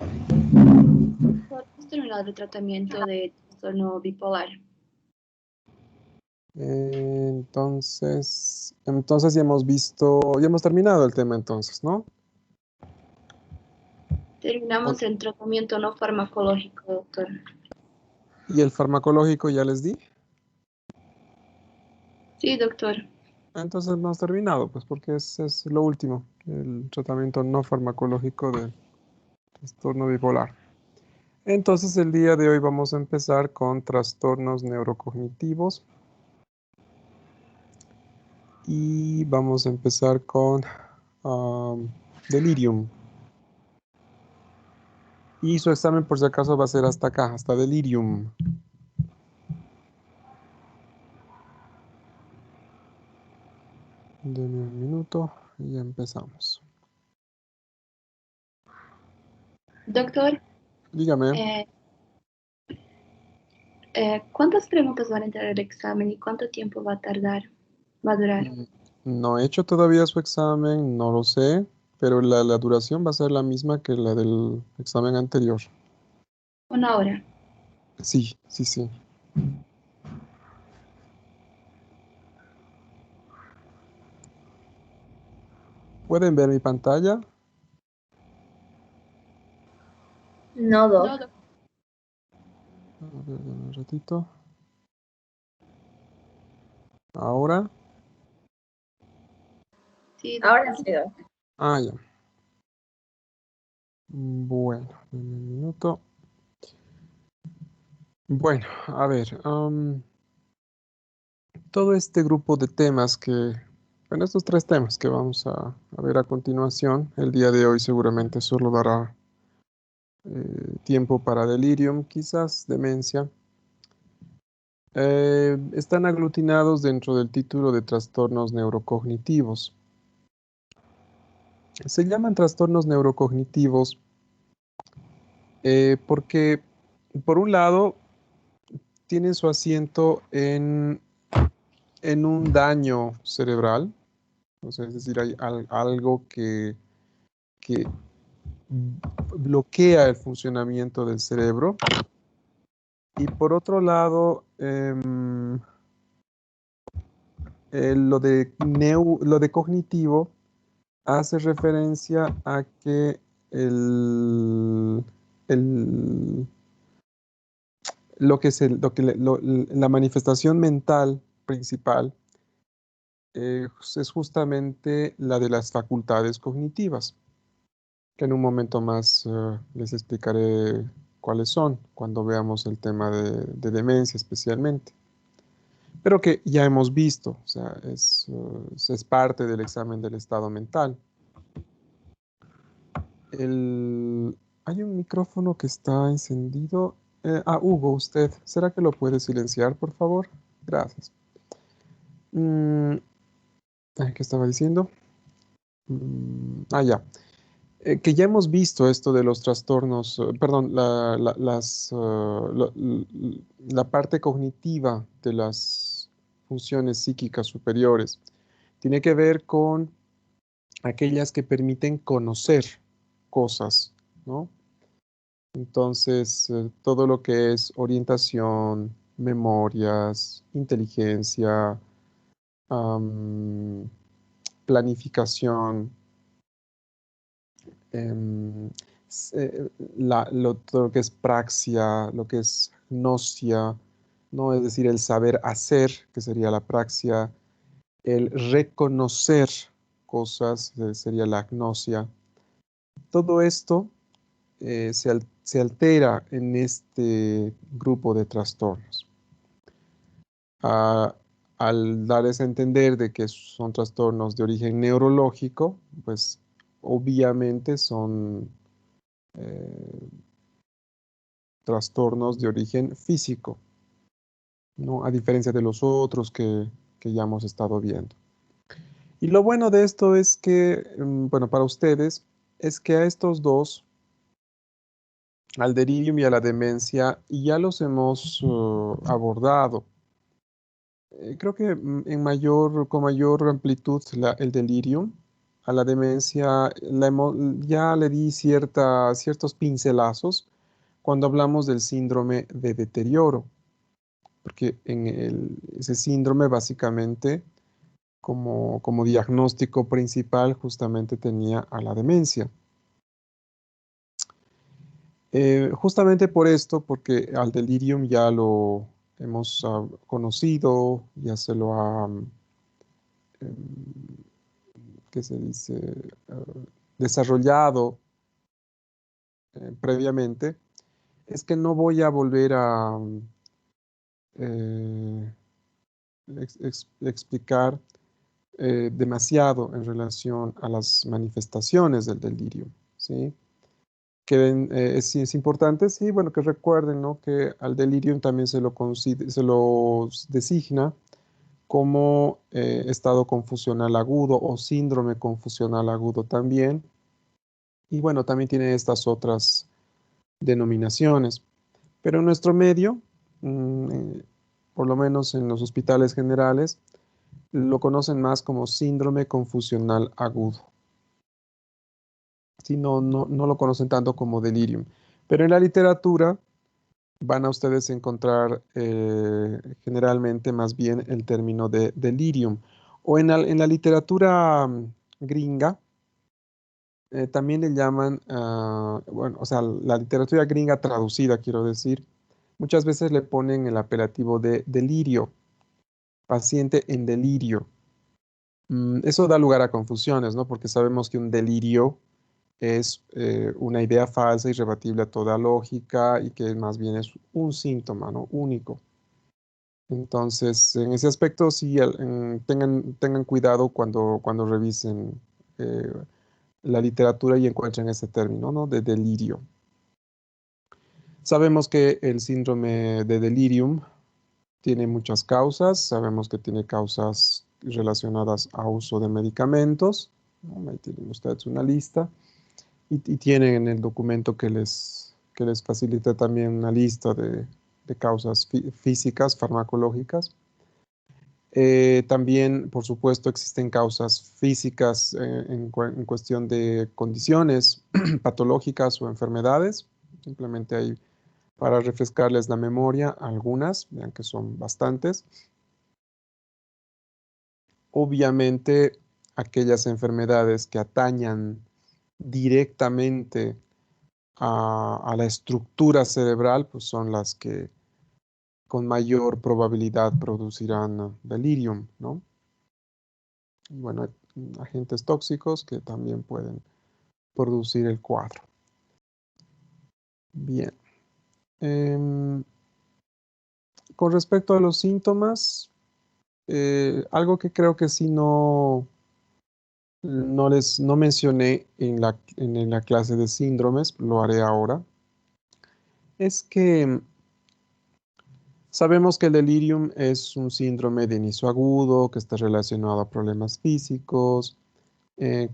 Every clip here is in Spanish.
Hemos terminado el tratamiento de trastorno bipolar. Entonces ya hemos visto, ya hemos terminado el tema entonces, ¿no? Terminamos el tratamiento no farmacológico, doctor. ¿Y el farmacológico ya les di? Sí, doctor. Entonces hemos terminado, pues porque es lo último, el tratamiento no farmacológico del trastorno bipolar. Entonces el día de hoy vamos a empezar con trastornos neurocognitivos y vamos a empezar con delirium. Y su examen por si acaso va a ser hasta acá, hasta delirium. Denme un minuto y ya empezamos. Doctor, Dígame. ¿cuántas preguntas van a entrar al examen y cuánto tiempo va a tardar? ¿Va a durar? No he hecho todavía su examen, no lo sé, pero la duración va a ser la misma que la del examen anterior. Una hora. Sí, sí, sí. ¿Pueden ver mi pantalla? No, No, Doc. doctor. A ver, dame un ratito. Ahora. Sí, doctor. Ahora sí, Doc. Ah, ya. Bueno, dame un minuto. Bueno, a ver. Todo este grupo de temas bueno, estos tres temas que vamos a ver a continuación, el día de hoy seguramente solo dará tiempo para delirium, quizás demencia. Están aglutinados dentro del título de trastornos neurocognitivos. Se llaman trastornos neurocognitivos porque, por un lado, tienen su asiento en un daño cerebral, o sea, es decir, hay algo que bloquea el funcionamiento del cerebro. Y por otro lado, lo de cognitivo hace referencia a que el- lo que se, lo que le- lo- la manifestación mental principal es justamente la de las facultades cognitivas, que en un momento más les explicaré cuáles son cuando veamos el tema de demencia especialmente. Pero que ya hemos visto, o sea, es parte del examen del estado mental. Hay un micrófono que está encendido. Hugo, usted, ¿será que lo puede silenciar, por favor? Gracias. ¿Qué estaba diciendo? Ya. Que ya hemos visto esto de los trastornos, perdón, la parte cognitiva de las funciones psíquicas superiores. Tiene que ver con aquellas que permiten conocer cosas, ¿no? Entonces, todo lo que es orientación, memorias, inteligencia, am, planificación, em, todo lo que es praxia, lo que es gnosia, ¿no? Es decir, el saber hacer, que sería la praxia, el reconocer cosas, sería la gnosia. Todo esto se altera en este grupo de trastornos. Ah, al darles a entender de que son trastornos de origen neurológico, pues obviamente son trastornos de origen físico, ¿no? A diferencia de los otros que ya hemos estado viendo. Y lo bueno de esto es que, bueno, para ustedes, es que a estos dos, al delirium y a la demencia, ya los hemos abordado. Creo que con mayor amplitud el delirium, a la demencia ya le di ciertos pincelazos cuando hablamos del síndrome de deterioro, porque ese síndrome básicamente como diagnóstico principal justamente tenía a la demencia. Justamente por esto, porque al delirium ya lo hemos conocido, ya se lo ha, em, ¿qué se dice? Desarrollado previamente, es que no voy a volver a eh, explicar demasiado en relación a las manifestaciones del delirio, ¿sí? Es importante, sí, bueno, que recuerden, ¿no? Que al delirium también se lo designa como estado confusional agudo o síndrome confusional agudo también. Y bueno, también tiene estas otras denominaciones. Pero en nuestro medio, por lo menos en los hospitales generales, lo conocen más como síndrome confusional agudo. Sí, no lo conocen tanto como delirium. Pero en la literatura van a ustedes encontrar generalmente más bien el término de delirium. O en la literatura gringa, también le llaman, bueno, o sea, la literatura gringa traducida, quiero decir, muchas veces le ponen el apelativo de delirio, paciente en delirio. Eso da lugar a confusiones, ¿no? Porque sabemos que un delirio es una idea falsa, irrebatible a toda lógica y que más bien es un síntoma, ¿no? Único. Entonces, en ese aspecto, sí, tengan cuidado cuando revisen la literatura y encuentren ese término, ¿no? De delirio. Sabemos que el síndrome de delirium tiene muchas causas. Sabemos que tiene causas relacionadas a uso de medicamentos, ¿no? Ahí tienen ustedes una lista. Y tienen en el documento que les facilita también una lista de causas físicas, farmacológicas. También, por supuesto, existen causas físicas en cuestión de condiciones patológicas o enfermedades. Simplemente ahí para refrescarles la memoria, algunas, vean que son bastantes. Obviamente, aquellas enfermedades que atañan directamente a la estructura cerebral, pues son las que con mayor probabilidad producirán delirium, ¿no? Bueno, agentes tóxicos que también pueden producir el cuadro. Bien. Con respecto a los síntomas, algo que creo que sí no mencioné en la clase de síndromes, lo haré ahora, es que sabemos que el delirium es un síndrome de inicio agudo que está relacionado a problemas físicos,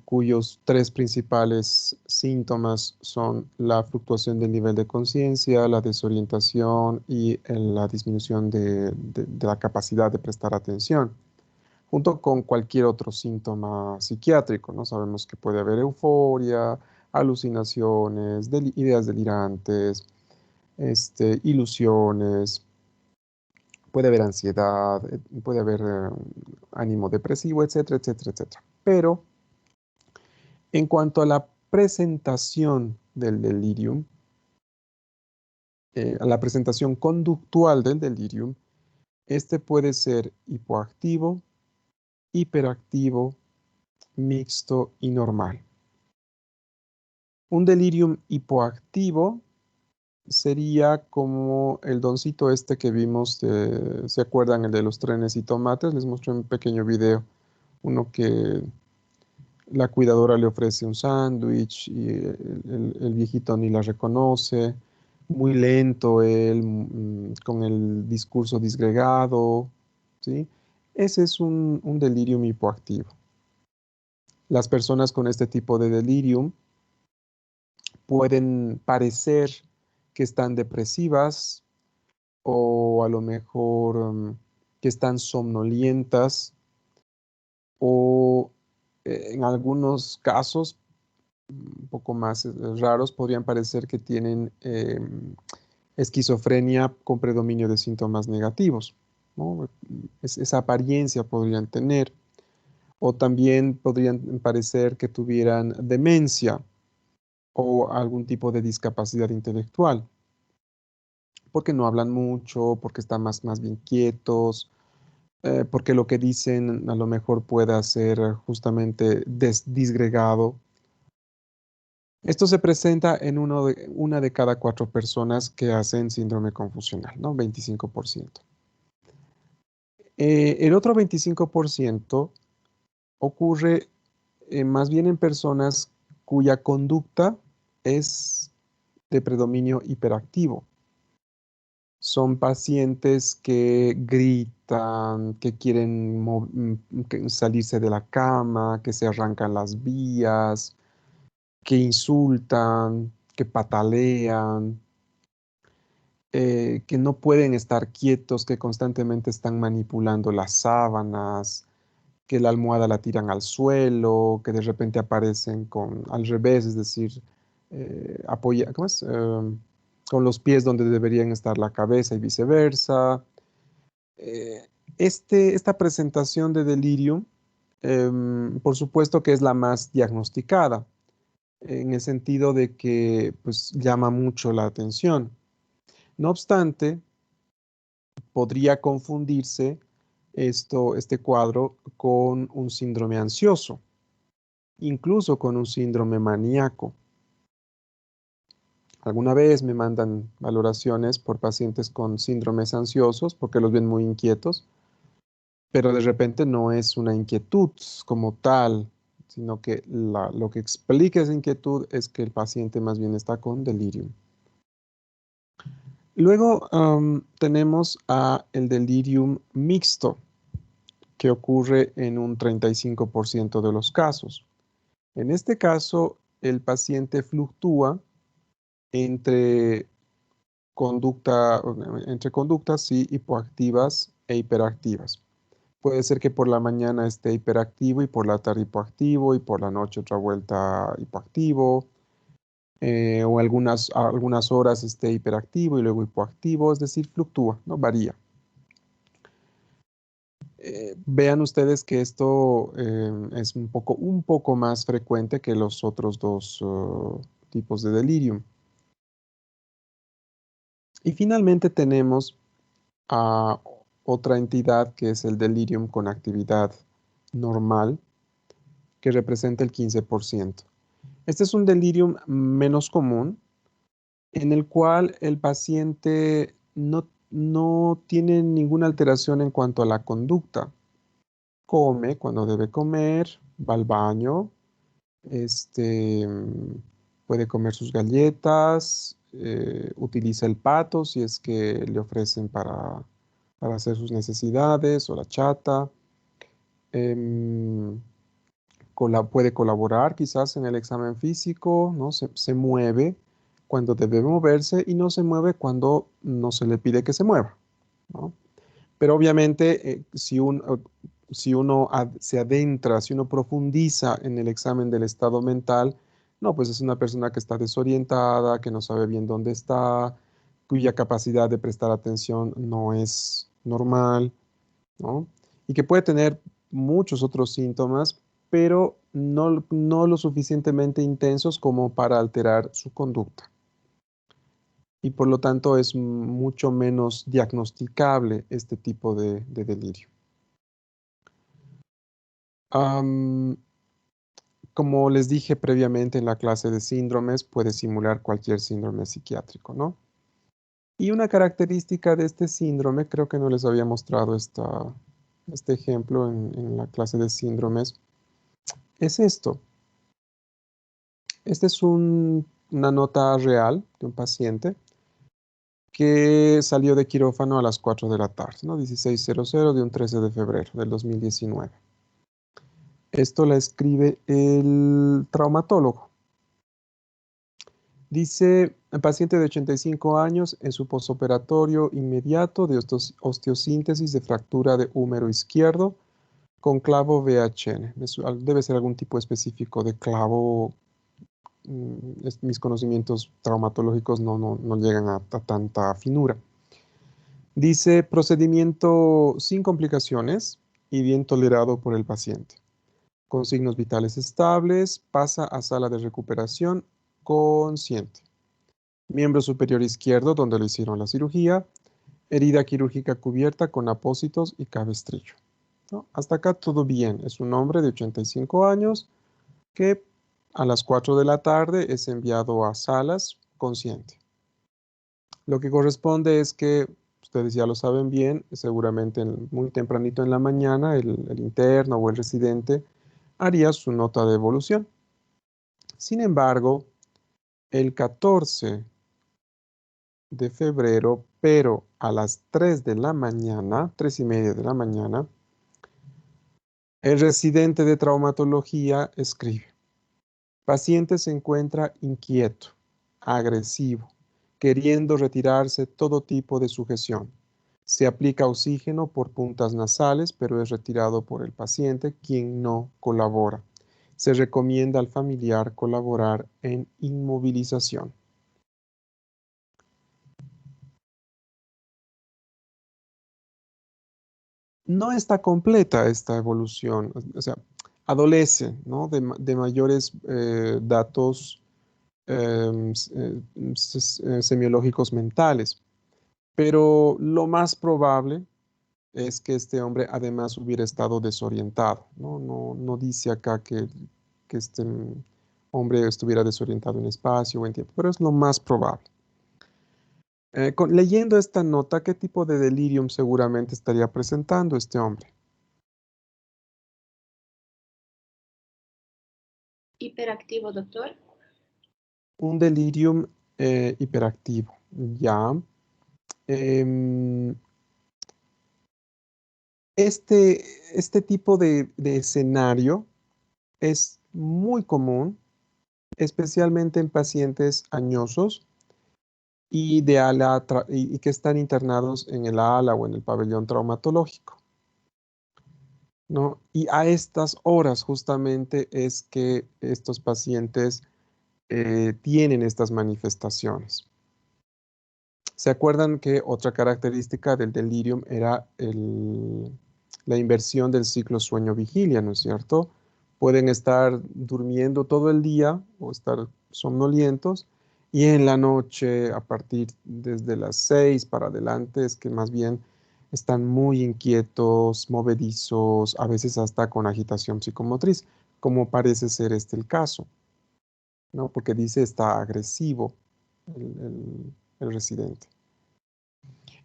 cuyos tres principales síntomas son la fluctuación del nivel de conciencia, la desorientación y la disminución de la capacidad de prestar atención, junto con cualquier otro síntoma psiquiátrico, ¿no? Sabemos que puede haber euforia, alucinaciones, ideas delirantes, ilusiones, puede haber ansiedad, puede haber ánimo depresivo, etcétera, etcétera, etcétera. Pero en cuanto a la presentación del delirium, a la presentación conductual del delirium, este puede ser hipoactivo, hiperactivo, mixto y normal. Un delirium hipoactivo sería como el doncito este que vimos, ¿se acuerdan? El de los trenes y tomates. Les mostré un pequeño video, uno que la cuidadora le ofrece un sándwich y el viejito ni la reconoce, muy lento él, con el discurso disgregado, ¿sí? Ese es un delirium hipoactivo. Las personas con este tipo de delirium pueden parecer que están depresivas o a lo mejor que están somnolientas o En algunos casos, un poco más raros, podrían parecer que tienen esquizofrenia con predominio de síntomas negativos, ¿no? Esa apariencia podrían tener. O también podrían parecer que tuvieran demencia o algún tipo de discapacidad intelectual, porque no hablan mucho, porque están más bien quietos, porque lo que dicen a lo mejor pueda ser justamente disgregado. Esto se presenta en una de cada 4 personas que hacen síndrome confusional, ¿no? 25%. El otro 25% ocurre más bien en personas cuya conducta es de predominio hiperactivo. Son pacientes que gritan, que quieren salirse de la cama, que se arrancan las vías, que insultan, que patalean, que no pueden estar quietos, que constantemente están manipulando las sábanas, que la almohada la tiran al suelo, que de repente aparecen al revés, es decir, ¿cómo es? Con los pies donde deberían estar la cabeza y viceversa. Eh, esta presentación de delirium, por supuesto que es la más diagnosticada, en el sentido de que pues, llama mucho la atención. No obstante, podría confundirse este cuadro con un síndrome ansioso, incluso con un síndrome maníaco. Alguna vez me mandan valoraciones por pacientes con síndromes ansiosos porque los ven muy inquietos, pero de repente no es una inquietud como tal, sino que lo que explica esa inquietud es que el paciente más bien está con delirium. Luego tenemos el delirium mixto, que ocurre en un 35% de los casos. En este caso, el paciente fluctúa entre conductas sí, hipoactivas e hiperactivas. Puede ser que por la mañana esté hiperactivo y por la tarde hipoactivo y por la noche otra vuelta hipoactivo, o algunas horas esté hiperactivo y luego hipoactivo, es decir, fluctúa, ¿no? Varía. Vean ustedes que esto es un poco más frecuente que los otros dos tipos de delirium. Y finalmente tenemos a otra entidad que es el delirium con actividad normal, que representa el 15%. Este es un delirium menos común, en el cual el paciente no tiene ninguna alteración en cuanto a la conducta. Come cuando debe comer, va al baño, puede comer sus galletas, utiliza el pato si es que le ofrecen para hacer sus necesidades o la chata. em, Puede colaborar quizás en el examen físico, ¿no? Se mueve cuando debe moverse y no se mueve cuando no se le pide que se mueva, ¿no? Pero obviamente si uno se adentra, si uno profundiza en el examen del estado mental, no, pues es una persona que está desorientada, que no sabe bien dónde está, cuya capacidad de prestar atención no es normal, ¿no? Y que puede tener muchos otros síntomas, pero no lo suficientemente intensos como para alterar su conducta. Y por lo tanto es mucho menos diagnosticable este tipo de delirio. Como les dije previamente en la clase de síndromes, puede simular cualquier síndrome psiquiátrico, ¿no? Y una característica de este síndrome, creo que no les había mostrado este ejemplo en la clase de síndromes, es esto. Esta es una nota real de un paciente que salió de quirófano a las 4 de la tarde, ¿no? 16:00 de un 13 de febrero del 2019. Esto la escribe el traumatólogo. Dice, el paciente de 85 años en su posoperatorio inmediato de osteosíntesis de fractura de húmero izquierdo con clavo VHN. Debe ser algún tipo específico de clavo. Mis conocimientos traumatológicos no llegan a tanta finura. Dice, procedimiento sin complicaciones y bien tolerado por el paciente. Con signos vitales estables, pasa a sala de recuperación consciente. Miembro superior izquierdo, donde le hicieron la cirugía. Herida quirúrgica cubierta con apósitos y cabestrillo. ¿No? Hasta acá todo bien. Es un hombre de 85 años que a las 4 de la tarde es enviado a salas consciente. Lo que corresponde es que, ustedes ya lo saben bien, seguramente muy tempranito en la mañana el interno o el residente haría su nota de evolución. Sin embargo, el 14 de febrero, pero a las 3 de la mañana, 3:30 de la mañana, el residente de traumatología escribe: paciente se encuentra inquieto, agresivo, queriendo retirarse todo tipo de sujeción. Se aplica oxígeno por puntas nasales, pero es retirado por el paciente, quien no colabora. Se recomienda al familiar colaborar en inmovilización. No está completa esta evolución, o sea, adolece, ¿no?, de mayores datos semiológicos mentales, pero lo más probable es que este hombre además hubiera estado desorientado, ¿no? No dice acá que este hombre estuviera desorientado en espacio o en tiempo, pero es lo más probable. Leyendo esta nota, ¿qué tipo de delirium seguramente estaría presentando este hombre? Hiperactivo, doctor. Un delirium hiperactivo, ya. Em, este tipo de escenario es muy común, especialmente en pacientes añosos y que están internados en el ala o en el pabellón traumatológico, ¿no? Y a estas horas justamente es que estos pacientes tienen estas manifestaciones. ¿Se acuerdan que otra característica del delirium era la inversión del ciclo sueño-vigilia, ¿no es cierto? Pueden estar durmiendo todo el día o estar somnolientos y en la noche, a partir desde las 6 para adelante, es que más bien están muy inquietos, movedizos, a veces hasta con agitación psicomotriz, como parece ser el caso, ¿no? Porque dice está agresivo el residente.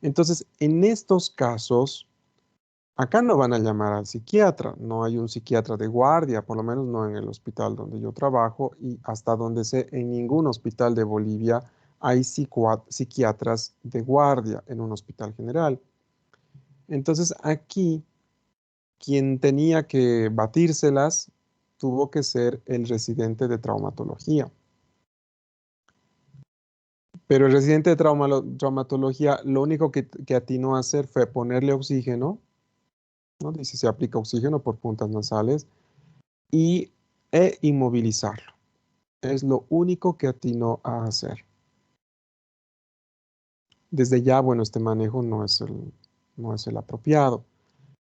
Entonces, en estos casos, acá no van a llamar al psiquiatra, no hay un psiquiatra de guardia, por lo menos no en el hospital donde yo trabajo y hasta donde sé, en ningún hospital de Bolivia hay psiquiatras de guardia en un hospital general. Entonces, aquí, quien tenía que batírselas tuvo que ser el residente de traumatología. Pero el residente de traumatología lo único que atinó a hacer fue ponerle oxígeno, ¿no? Dice, se aplica oxígeno por puntas nasales e inmovilizarlo. Es lo único que atinó a hacer. Desde ya, bueno, este manejo no es el apropiado.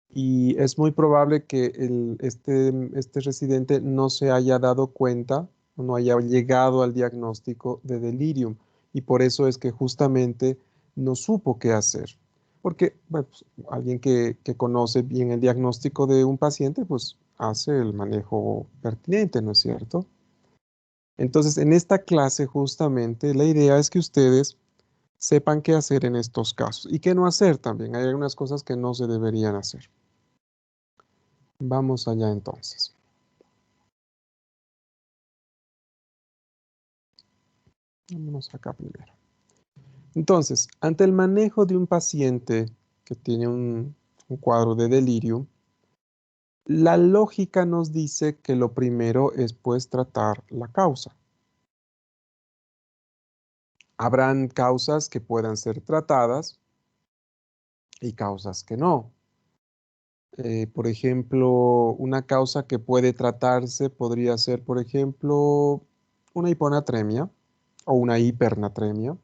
Y es muy probable que este residente no se haya dado cuenta, no haya llegado al diagnóstico de delirium. Y por eso es que justamente no supo qué hacer. Porque bueno, pues, alguien que conoce bien el diagnóstico de un paciente, pues hace el manejo pertinente, ¿no es cierto? Entonces, en esta clase justamente la idea es que ustedes sepan qué hacer en estos casos y qué no hacer también. Hay algunas cosas que no se deberían hacer. Vamos allá entonces. Vámonos acá primero. Entonces, ante el manejo de un paciente que tiene un cuadro de delirio, la lógica nos dice que lo primero es pues tratar la causa. Habrán causas que puedan ser tratadas y causas que no. Por ejemplo, una causa que puede tratarse podría ser, por ejemplo, una hiponatremia o una hipernatremia.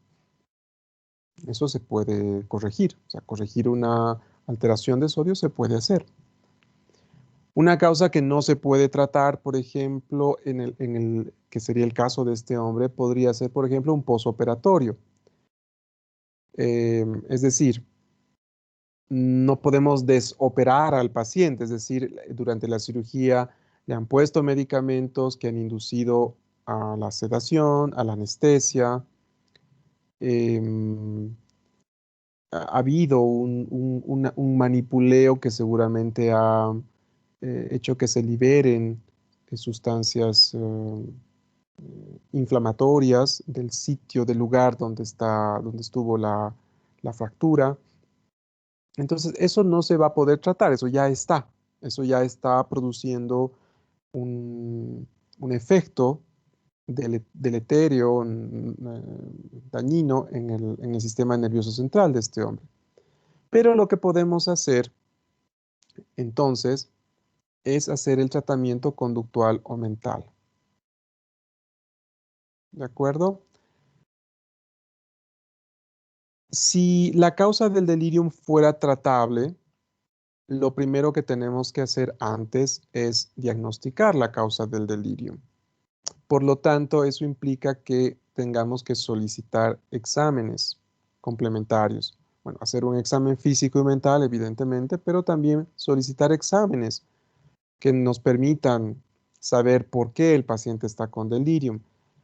Eso se puede corregir, o sea, corregir una alteración de sodio se puede hacer. Una causa que no se puede tratar, por ejemplo, que sería el caso de este hombre, podría ser, por ejemplo, un posoperatorio. Es decir, no podemos desoperar al paciente, es decir, durante la cirugía le han puesto medicamentos que han inducido a la sedación, a la anestesia. em, ha habido un manipuleo que seguramente ha hecho que se liberen sustancias inflamatorias del sitio, del lugar donde estuvo la fractura. Entonces, eso no se va a poder tratar, eso ya está produciendo un efecto deleterio, dañino en el sistema nervioso central de este hombre. Pero lo que podemos hacer entonces es hacer el tratamiento conductual o mental. ¿De acuerdo? Si la causa del delirium fuera tratable, lo primero que tenemos que hacer antes es diagnosticar la causa del delirium. Por lo tanto, eso implica que tengamos que solicitar exámenes complementarios. Bueno, hacer un examen físico y mental, evidentemente, pero también solicitar exámenes que nos permitan saber por qué el paciente está con delirium.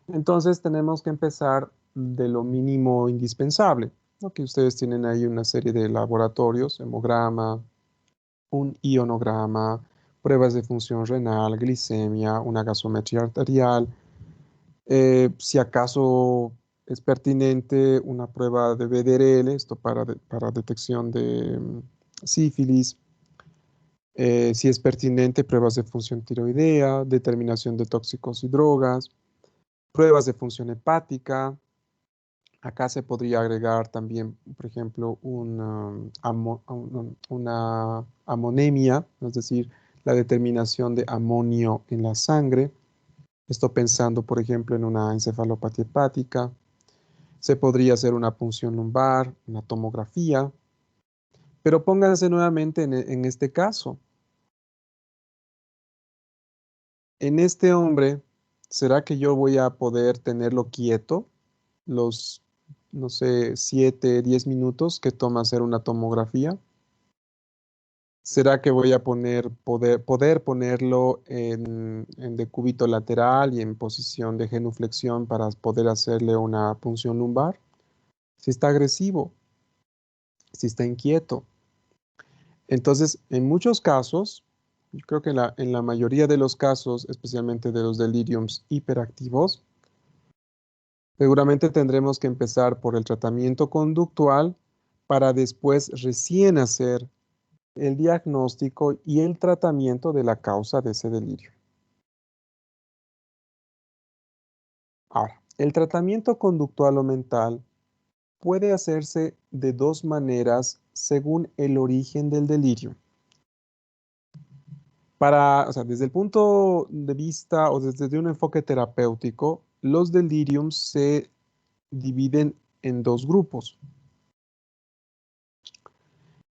Entonces, tenemos que empezar de lo mínimo indispensable, ¿no? Que ustedes tienen ahí una serie de laboratorios, hemograma, un ionograma, pruebas de función renal, glicemia, una gasometría arterial, si acaso es pertinente una prueba de BDRL, esto para detección de sífilis, si es pertinente pruebas de función tiroidea, determinación de tóxicos y drogas, pruebas de función hepática. Acá se podría agregar también, por ejemplo, una amonemia, es decir, la determinación de amonio en la sangre. Esto pensando, por ejemplo, en una encefalopatía hepática. Se podría hacer una punción lumbar, una tomografía, pero pónganse nuevamente en este caso. En este hombre, ¿será que yo voy a poder tenerlo quieto los, no sé, 7, 10 minutos que toma hacer una tomografía? ¿Será que voy a poder ponerlo en decúbito lateral y en posición de genuflexión para poder hacerle una punción lumbar? Si está agresivo, si está inquieto. Entonces, en muchos casos, yo creo que en la mayoría de los casos, especialmente de los deliriums hiperactivos, seguramente tendremos que empezar por el tratamiento conductual para después recién hacer el diagnóstico y el tratamiento de la causa de ese delirio. Ahora, el tratamiento conductual o mental puede hacerse de dos maneras según el origen del delirio. O sea, desde el punto de vista o desde un enfoque terapéutico, los deliriums se dividen en dos grupos.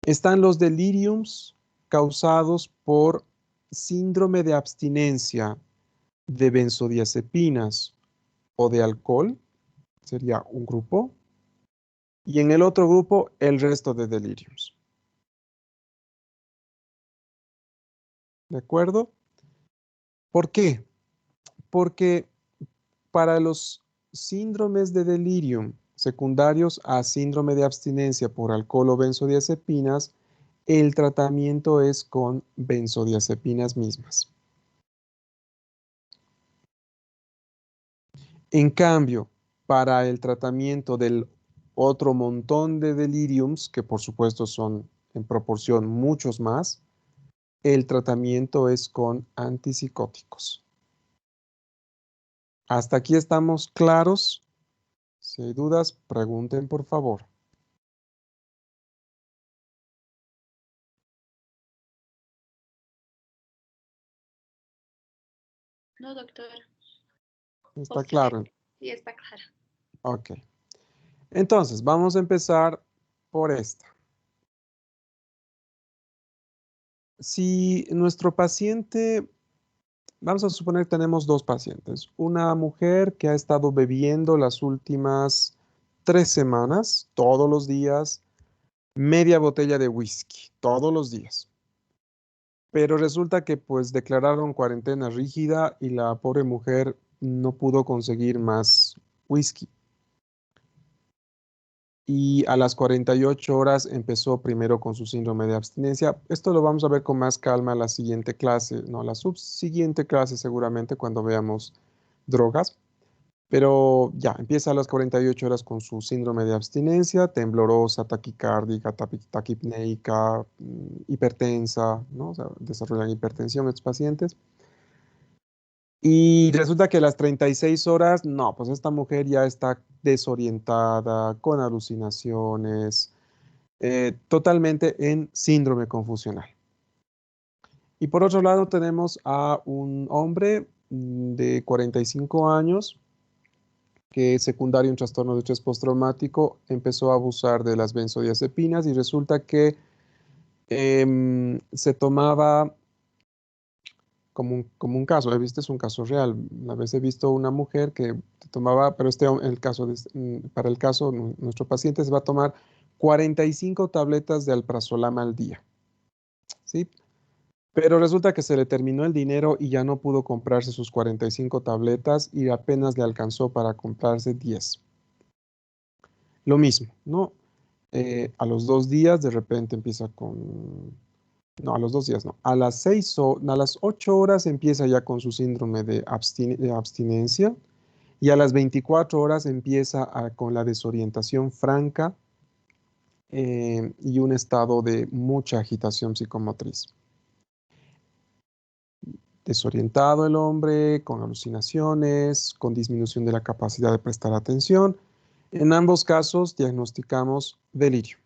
Están los deliriums causados por síndrome de abstinencia de benzodiazepinas o de alcohol, sería un grupo, y en el otro grupo el resto de deliriums. ¿De acuerdo? ¿Por qué? Porque para los síndromes de delirium secundarios a síndrome de abstinencia por alcohol o benzodiazepinas, el tratamiento es con benzodiazepinas mismas. En cambio, para el tratamiento del otro montón de deliriums, que por supuesto son en proporción muchos más, el tratamiento es con antipsicóticos. ¿Hasta aquí estamos claros? Si hay dudas, pregunten por favor. No, doctor. ¿Está Ok. claro? Sí, está claro. Ok. Entonces, vamos a empezar por esta. Si nuestro paciente, vamos a suponer que tenemos dos pacientes. Una mujer que ha estado bebiendo las últimas 3 semanas, todos los días, media botella de whisky, todos los días. Pero resulta que pues declararon cuarentena rígida y la pobre mujer no pudo conseguir más whisky. Y a las 48 horas empezó primero con su síndrome de abstinencia. Esto lo vamos a ver con más calma en la siguiente clase, no, la subsiguiente clase seguramente cuando veamos drogas. Pero ya, empieza a las 48 horas con su síndrome de abstinencia, temblorosa, taquicárdica, taquipneica, hipertensa, ¿no? O sea, desarrollan hipertensión estos pacientes. Y resulta que a las 36 horas, no, pues esta mujer ya está desorientada, con alucinaciones, totalmente en síndrome confusional. Y por otro lado tenemos a un hombre de 45 años que secundario a un trastorno de estrés postraumático empezó a abusar de las benzodiazepinas y resulta que se tomaba como un caso, ¿viste? Es un caso real. Una vez he visto una mujer que tomaba, pero el caso para el caso, nuestro paciente se va a tomar 45 tabletas de alprazolam al día, ¿sí? Pero resulta que se le terminó el dinero y ya no pudo comprarse sus 45 tabletas y apenas le alcanzó para comprarse 10. Lo mismo, ¿no? A los 2 días de repente empieza con. No, a los 2 días no. A las 8 horas empieza ya con su síndrome de abstinencia y a las 24 horas empieza con la desorientación franca y un estado de mucha agitación psicomotriz. Desorientado el hombre, con alucinaciones, con disminución de la capacidad de prestar atención. En ambos casos diagnosticamos delirio.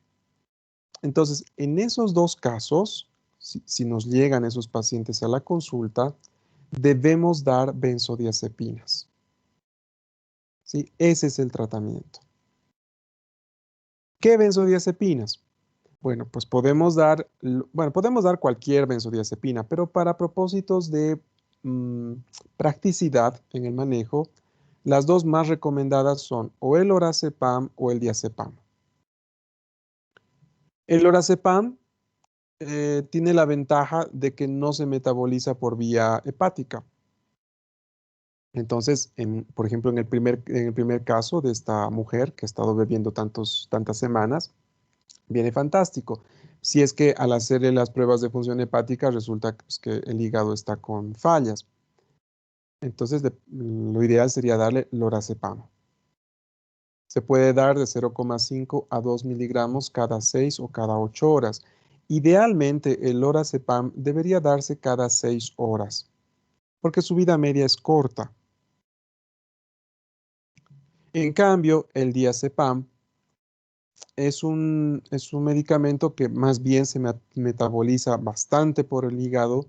Entonces, en esos dos casos, si nos llegan esos pacientes a la consulta, debemos dar benzodiazepinas. ¿Sí? Ese es el tratamiento. ¿Qué benzodiazepinas? Bueno, pues podemos dar cualquier benzodiazepina, pero para propósitos de practicidad en el manejo, las dos más recomendadas son o el lorazepam o el diazepam. El lorazepam tiene la ventaja de que no se metaboliza por vía hepática. Entonces, por ejemplo, en el primer caso de esta mujer que ha estado bebiendo tantas semanas, viene fantástico. Si es que al hacerle las pruebas de función hepática resulta pues, que el hígado está con fallas. Entonces, lo ideal sería darle lorazepam. Se puede dar de 0,5 a 2 miligramos cada 6 o cada 8 horas. Idealmente, el lorazepam debería darse cada 6 horas, porque su vida media es corta. En cambio, el diazepam es un medicamento que más bien se metaboliza bastante por el hígado,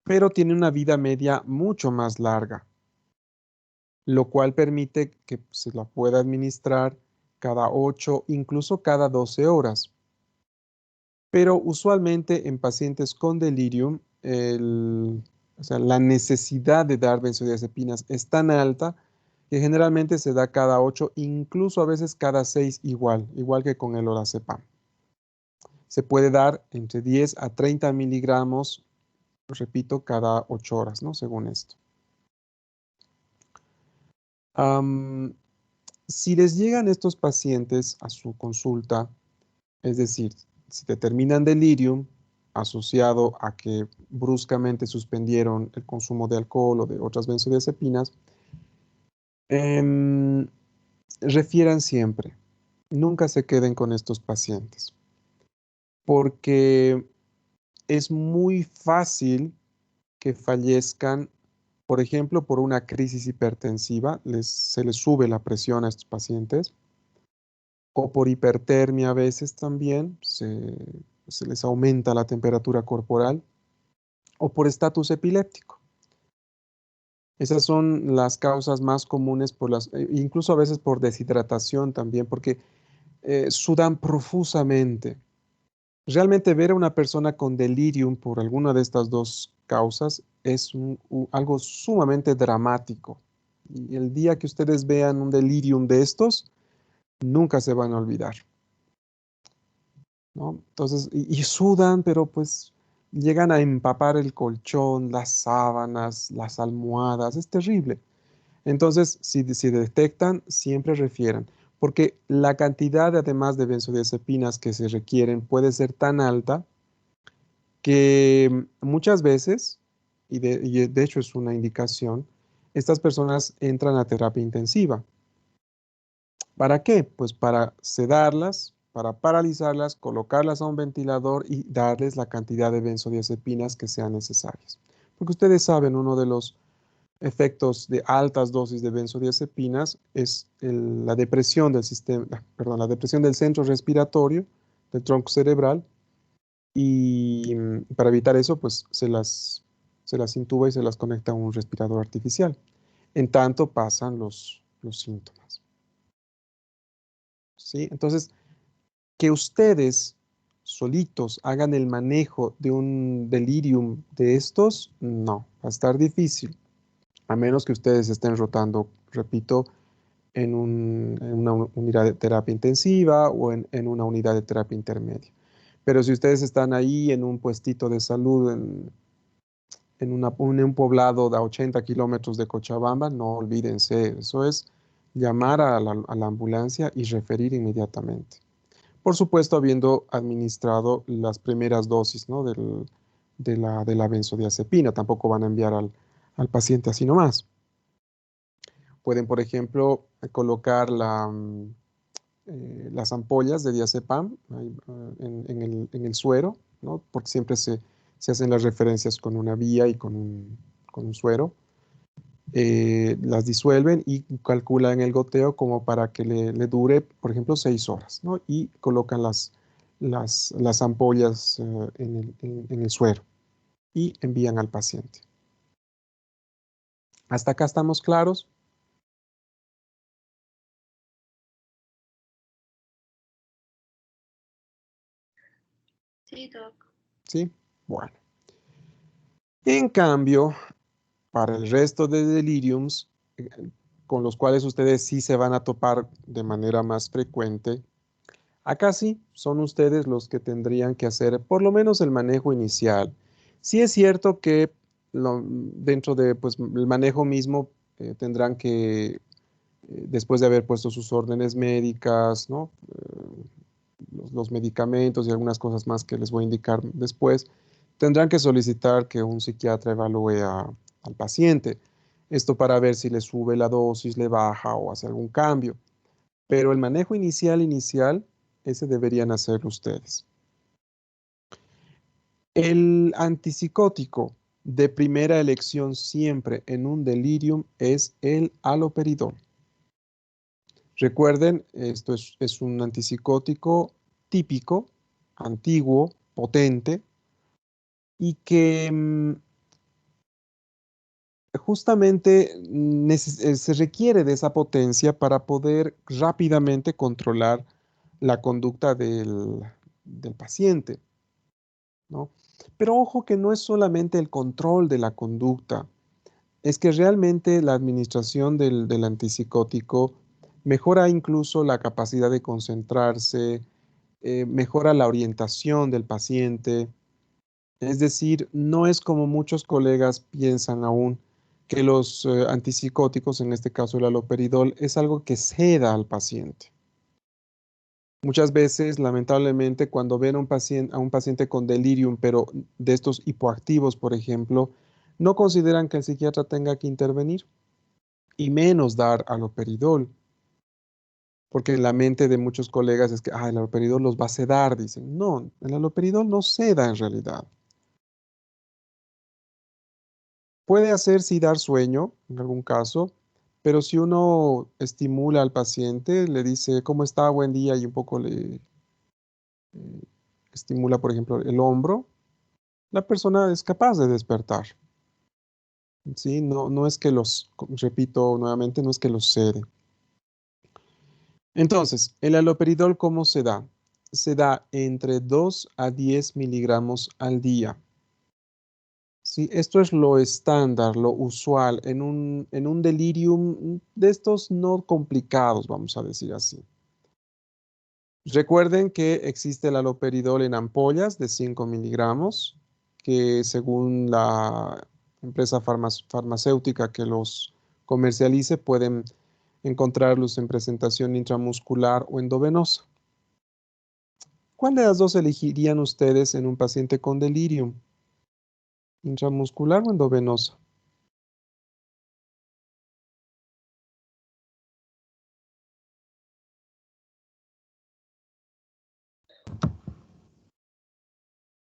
pero tiene una vida media mucho más larga, lo cual permite que se la pueda administrar cada 8, incluso cada 12 horas. Pero usualmente en pacientes con delirium, la necesidad de dar benzodiazepinas es tan alta que generalmente se da cada 8, incluso a veces cada 6 igual que con el lorazepam. Se puede dar entre 10 a 30 miligramos, repito, cada 8 horas, ¿no? Según esto. Si les llegan estos pacientes a su consulta, es decir, si determinan delirium asociado a que bruscamente suspendieron el consumo de alcohol o de otras benzodiazepinas, refieran siempre, nunca se queden con estos pacientes, porque es muy fácil que fallezcan, por ejemplo, por una crisis hipertensiva, se les sube la presión a estos pacientes, o por hipertermia a veces también, se les aumenta la temperatura corporal, o por estatus epiléptico. Esas son las causas más comunes incluso a veces por deshidratación también, porque sudan profusamente. Realmente ver a una persona con delirium por alguna de estas dos causas es algo sumamente dramático. Y el día que ustedes vean un delirium de estos, nunca se van a olvidar, ¿no? Entonces, y sudan, pero pues llegan a empapar el colchón, las sábanas, las almohadas, es terrible. Entonces, si detectan, siempre refieran, porque la cantidad, además de benzodiazepinas que se requieren, puede ser tan alta que muchas veces, y de hecho es una indicación, estas personas entran a terapia intensiva. ¿Para qué? Pues para sedarlas, para paralizarlas, colocarlas a un ventilador y darles la cantidad de benzodiazepinas que sean necesarias. Porque ustedes saben, uno de los efectos de altas dosis de benzodiazepinas es la depresión del sistema, perdón, la depresión del centro respiratorio, del tronco cerebral, y para evitar eso, pues se las intuba y se las conecta a un respirador artificial. En tanto pasan los síntomas. ¿Sí? Entonces, que ustedes solitos hagan el manejo de un delirium de estos, no, va a estar difícil, a menos que ustedes estén rotando, repito, en una unidad de terapia intensiva o en una unidad de terapia intermedia. Pero si ustedes están ahí en un puestito de salud, en un poblado de 80 kilómetros de Cochabamba, no olvídense, eso es llamar a la ambulancia y referir inmediatamente. Por supuesto, habiendo administrado las primeras dosis, ¿no? de la benzodiazepina, tampoco van a enviar al paciente así nomás. Pueden, por ejemplo, colocar las ampollas de diazepam ahí, en el suero, ¿no? Porque siempre se hacen las referencias con una vía y con un suero. Las disuelven y calculan el goteo como para que le dure, por ejemplo, 6 horas, ¿no? Y colocan las ampollas en el suero y envían al paciente. ¿Hasta acá estamos claros? Sí, Doc. ¿Sí? Bueno. En cambio, para el resto de deliriums, con los cuales ustedes sí se van a topar de manera más frecuente, acá sí son ustedes los que tendrían que hacer por lo menos el manejo inicial. Sí es cierto que dentro de pues, el manejo mismo tendrán que, después de haber puesto sus órdenes médicas, ¿no? Los medicamentos y algunas cosas más que les voy a indicar después, tendrán que solicitar que un psiquiatra evalúe al paciente. Esto para ver si le sube la dosis, le baja o hace algún cambio. Pero el manejo inicial, ese deberían hacerlo ustedes. El antipsicótico de primera elección siempre en un delirium es el haloperidol. Recuerden, esto es un antipsicótico típico, antiguo, potente, y que justamente se requiere de esa potencia para poder rápidamente controlar la conducta del paciente, ¿no? Pero ojo que no es solamente el control de la conducta, es que realmente la administración del antipsicótico mejora incluso la capacidad de concentrarse, mejora la orientación del paciente. Es decir, no es como muchos colegas piensan aún que los antipsicóticos, en este caso el haloperidol, es algo que ceda al paciente. Muchas veces, lamentablemente, cuando ven a un paciente con delirium, pero de estos hipoactivos, por ejemplo, no consideran que el psiquiatra tenga que intervenir y menos dar haloperidol, porque en la mente de muchos colegas es que el haloperidol los va a sedar, dicen. No, el haloperidol no seda en realidad. Puede hacer sí dar sueño en algún caso, pero si uno estimula al paciente, le dice, ¿cómo está? Buen día, y un poco le estimula, por ejemplo, el hombro, la persona es capaz de despertar. ¿sí? No es que repito nuevamente, no es que los cede. Entonces, el haloperidol, ¿cómo se da? Se da entre 2 a 10 miligramos al día. Sí, esto es lo estándar, lo usual, en un delirium de estos no complicados, vamos a decir así. Recuerden que existe el haloperidol en ampollas de 5 miligramos, que según la empresa farmacéutica que los comercialice, pueden encontrarlos en presentación intramuscular o endovenosa. ¿Cuál de las dos elegirían ustedes en un paciente con delirium? ¿Intramuscular o endovenosa?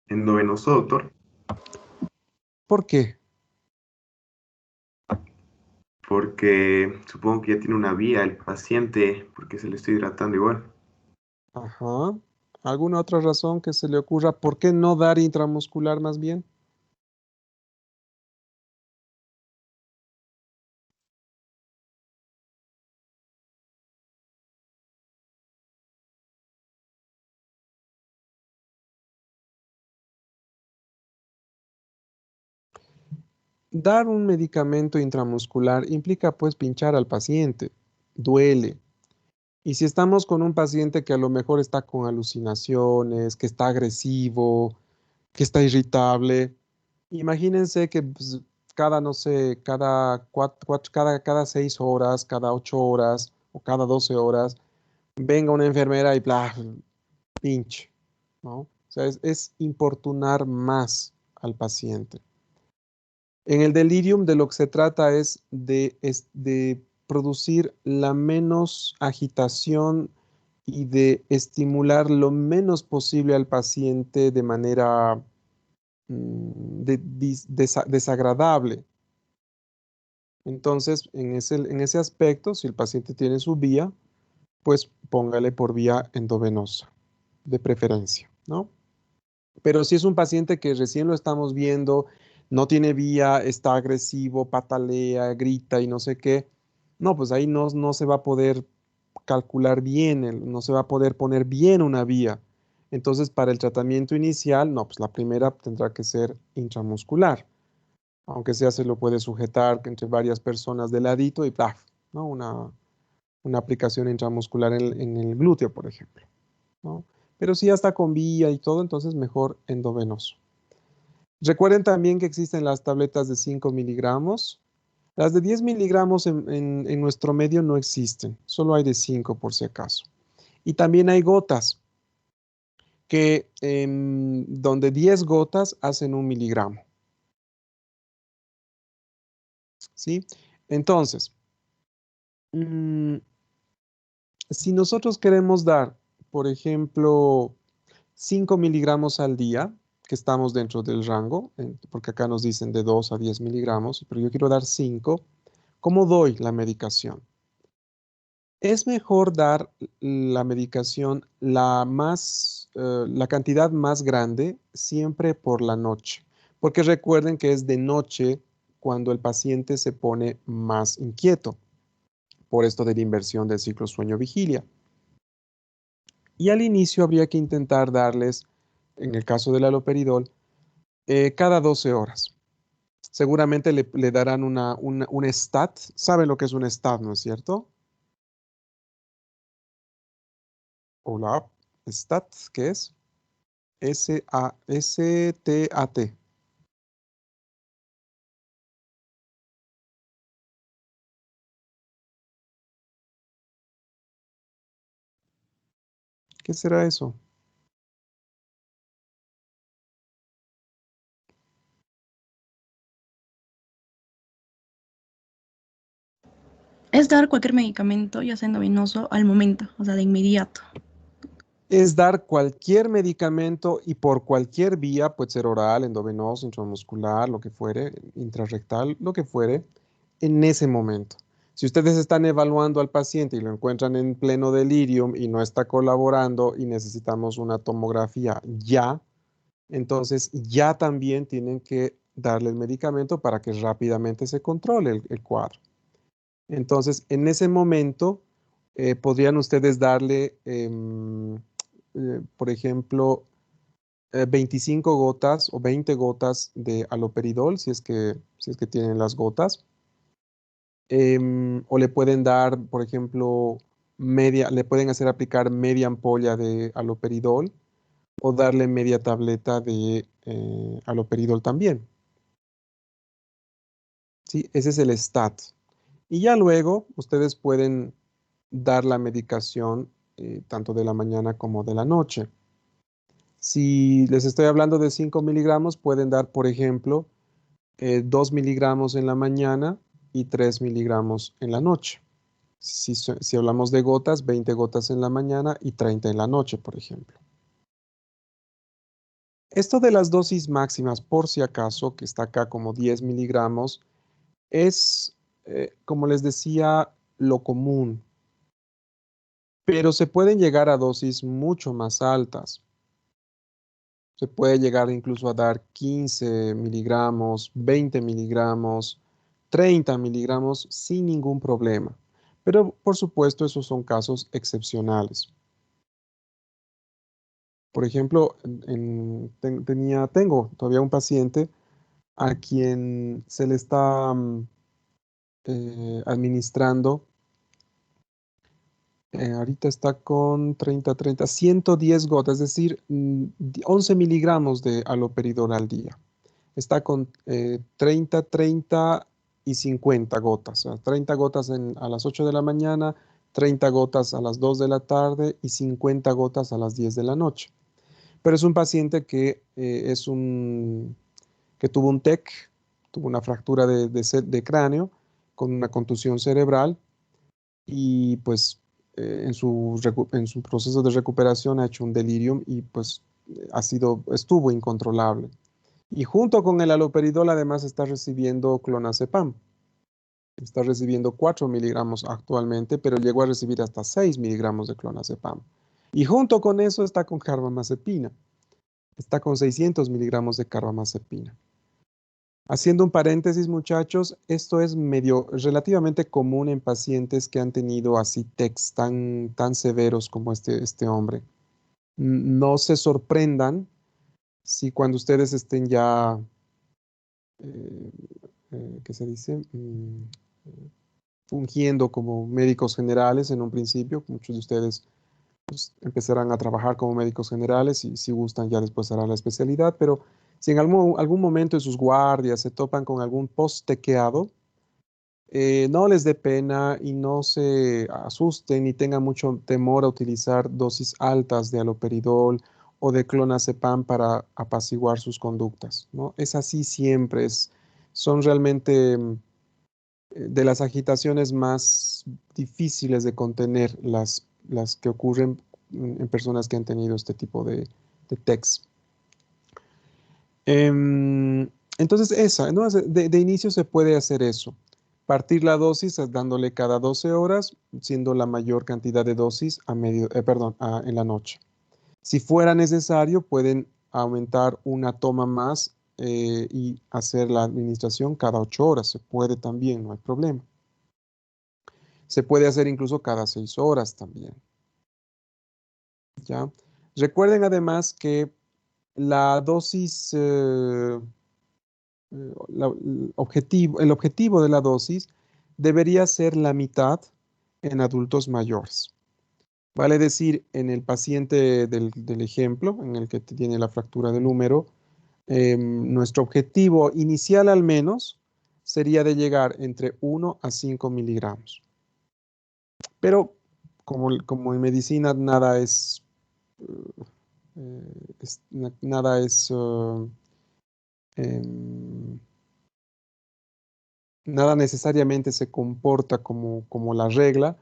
Endovenoso, doctor, ¿Por qué? porque supongo que ya tiene una vía el paciente, porque se le está hidratando igual. Ajá. ¿Alguna otra razón que se le ocurra? ¿Por qué no dar intramuscular más bien? Dar un medicamento intramuscular implica pues pinchar al paciente, duele. Y si estamos con un paciente que a lo mejor está con alucinaciones, que está agresivo, que está irritable, imagínense que pues, cada, no sé, cada 6 horas, cada 8 horas o cada 12 horas, venga una enfermera y bla, pinche, ¿no? O sea, es importunar más al paciente. En el delirium de lo que se trata es de producir la menos agitación y de estimular lo menos posible al paciente de manera desagradable. Entonces, en ese aspecto, si el paciente tiene su vía, pues póngale por vía endovenosa, de preferencia, ¿no? Pero si es un paciente que recién lo estamos viendo, no tiene vía, está agresivo, patalea, grita y no sé qué, no, pues ahí no se va a poder calcular bien, no se va a poder poner bien una vía. Entonces, para el tratamiento inicial, no, pues la primera tendrá que ser intramuscular. Aunque sea, se lo puede sujetar entre varias personas de ladito y ¡plaf! ¿No? Una aplicación intramuscular en el glúteo, por ejemplo, ¿no? Pero si ya está con vía y todo, entonces mejor endovenoso. Recuerden también que existen las tabletas de 5 miligramos. Las de 10 miligramos en nuestro medio no existen, solo hay de 5 por si acaso. Y también hay gotas, que donde 10 gotas hacen 1 miligramo. ¿Sí? Entonces, mm, si nosotros queremos dar, por ejemplo, 5 miligramos al día, que estamos dentro del rango, porque acá nos dicen de 2 a 10 miligramos, pero yo quiero dar 5, ¿cómo doy la medicación? Es mejor dar la medicación la cantidad más grande siempre por la noche, porque recuerden que es de noche cuando el paciente se pone más inquieto, por esto de la inversión del ciclo sueño-vigilia. Y al inicio habría que intentar darles, en el caso del haloperidol, cada 12 horas. Seguramente le darán un STAT. ¿Saben lo que es un STAT, no es cierto? Hola, STAT, ¿qué es? STAT. ¿Qué será eso? Es dar cualquier medicamento, ya sea endovenoso, al momento, o sea, de inmediato. Es dar cualquier medicamento y por cualquier vía, puede ser oral, endovenoso, intramuscular, lo que fuere, intrarrectal, lo que fuere, en ese momento. Si ustedes están evaluando al paciente y lo encuentran en pleno delirium y no está colaborando y necesitamos una tomografía ya, entonces ya también tienen que darle el medicamento para que rápidamente se controle el cuadro. Entonces, en ese momento, podrían ustedes darle, por ejemplo, 25 gotas o 20 gotas de haloperidol, si es que tienen las gotas. O le pueden dar, por ejemplo, le pueden hacer aplicar media ampolla de haloperidol o darle media tableta de haloperidol también. ¿Sí? Ese es el STAT. Y ya luego ustedes pueden dar la medicación tanto de la mañana como de la noche. Si les estoy hablando de 5 miligramos, pueden dar, por ejemplo, 2 miligramos en la mañana y 3 miligramos en la noche. Si hablamos de gotas, 20 gotas en la mañana y 30 en la noche, por ejemplo. Esto de las dosis máximas, por si acaso, que está acá como 10 miligramos, es, como les decía, lo común. Pero se pueden llegar a dosis mucho más altas. Se puede llegar incluso a dar 15 miligramos, 20 miligramos, 30 miligramos sin ningún problema. Pero, por supuesto, esos son casos excepcionales. Por ejemplo, tengo todavía un paciente a quien se le está administrando, ahorita está con 110 gotas, es decir, 11 miligramos de haloperidol al día. Está con 30 y 50 gotas. O sea, 30 gotas a las 8 de la mañana, 30 gotas a las 2 de la tarde y 50 gotas a las 10 de la noche. Pero es un paciente que, que tuvo un TEC, tuvo una fractura de cráneo con una contusión cerebral y pues en su proceso de recuperación ha hecho un delirium y pues estuvo incontrolable. Y junto con el haloperidol además está recibiendo clonazepam. Está recibiendo 4 miligramos actualmente, pero llegó a recibir hasta 6 miligramos de clonazepam. Y junto con eso está con carbamazepina. Está con 600 miligramos de carbamazepina. Haciendo un paréntesis, muchachos, esto es relativamente común en pacientes que han tenido así TECs tan severos como este hombre. No se sorprendan si cuando ustedes estén ya, ¿qué se dice? Fungiendo como médicos generales en un principio. Muchos de ustedes pues, empezarán a trabajar como médicos generales y si gustan ya después harán la especialidad, pero si en algún momento en sus guardias se topan con algún post-tequeado, no les dé pena y no se asusten ni tengan mucho temor a utilizar dosis altas de haloperidol o de clonazepam para apaciguar sus conductas, ¿no? Es así siempre, son realmente de las agitaciones más difíciles de contener las que ocurren en personas que han tenido este tipo de TECs. Entonces, ¿no? De inicio se puede hacer eso. Partir la dosis dándole cada 12 horas, siendo la mayor cantidad de dosis en la noche. Si fuera necesario, pueden aumentar una toma más y hacer la administración cada 8 horas. Se puede también, no hay problema. Se puede hacer incluso cada 6 horas también. ¿Ya? Recuerden además que la dosis, el objetivo de la dosis debería ser la mitad en adultos mayores. Vale decir, en el paciente del ejemplo, en el que tiene la fractura del húmero, nuestro objetivo inicial al menos sería de llegar entre 1 a 5 miligramos. Pero como en medicina nada es nada necesariamente se comporta como la regla.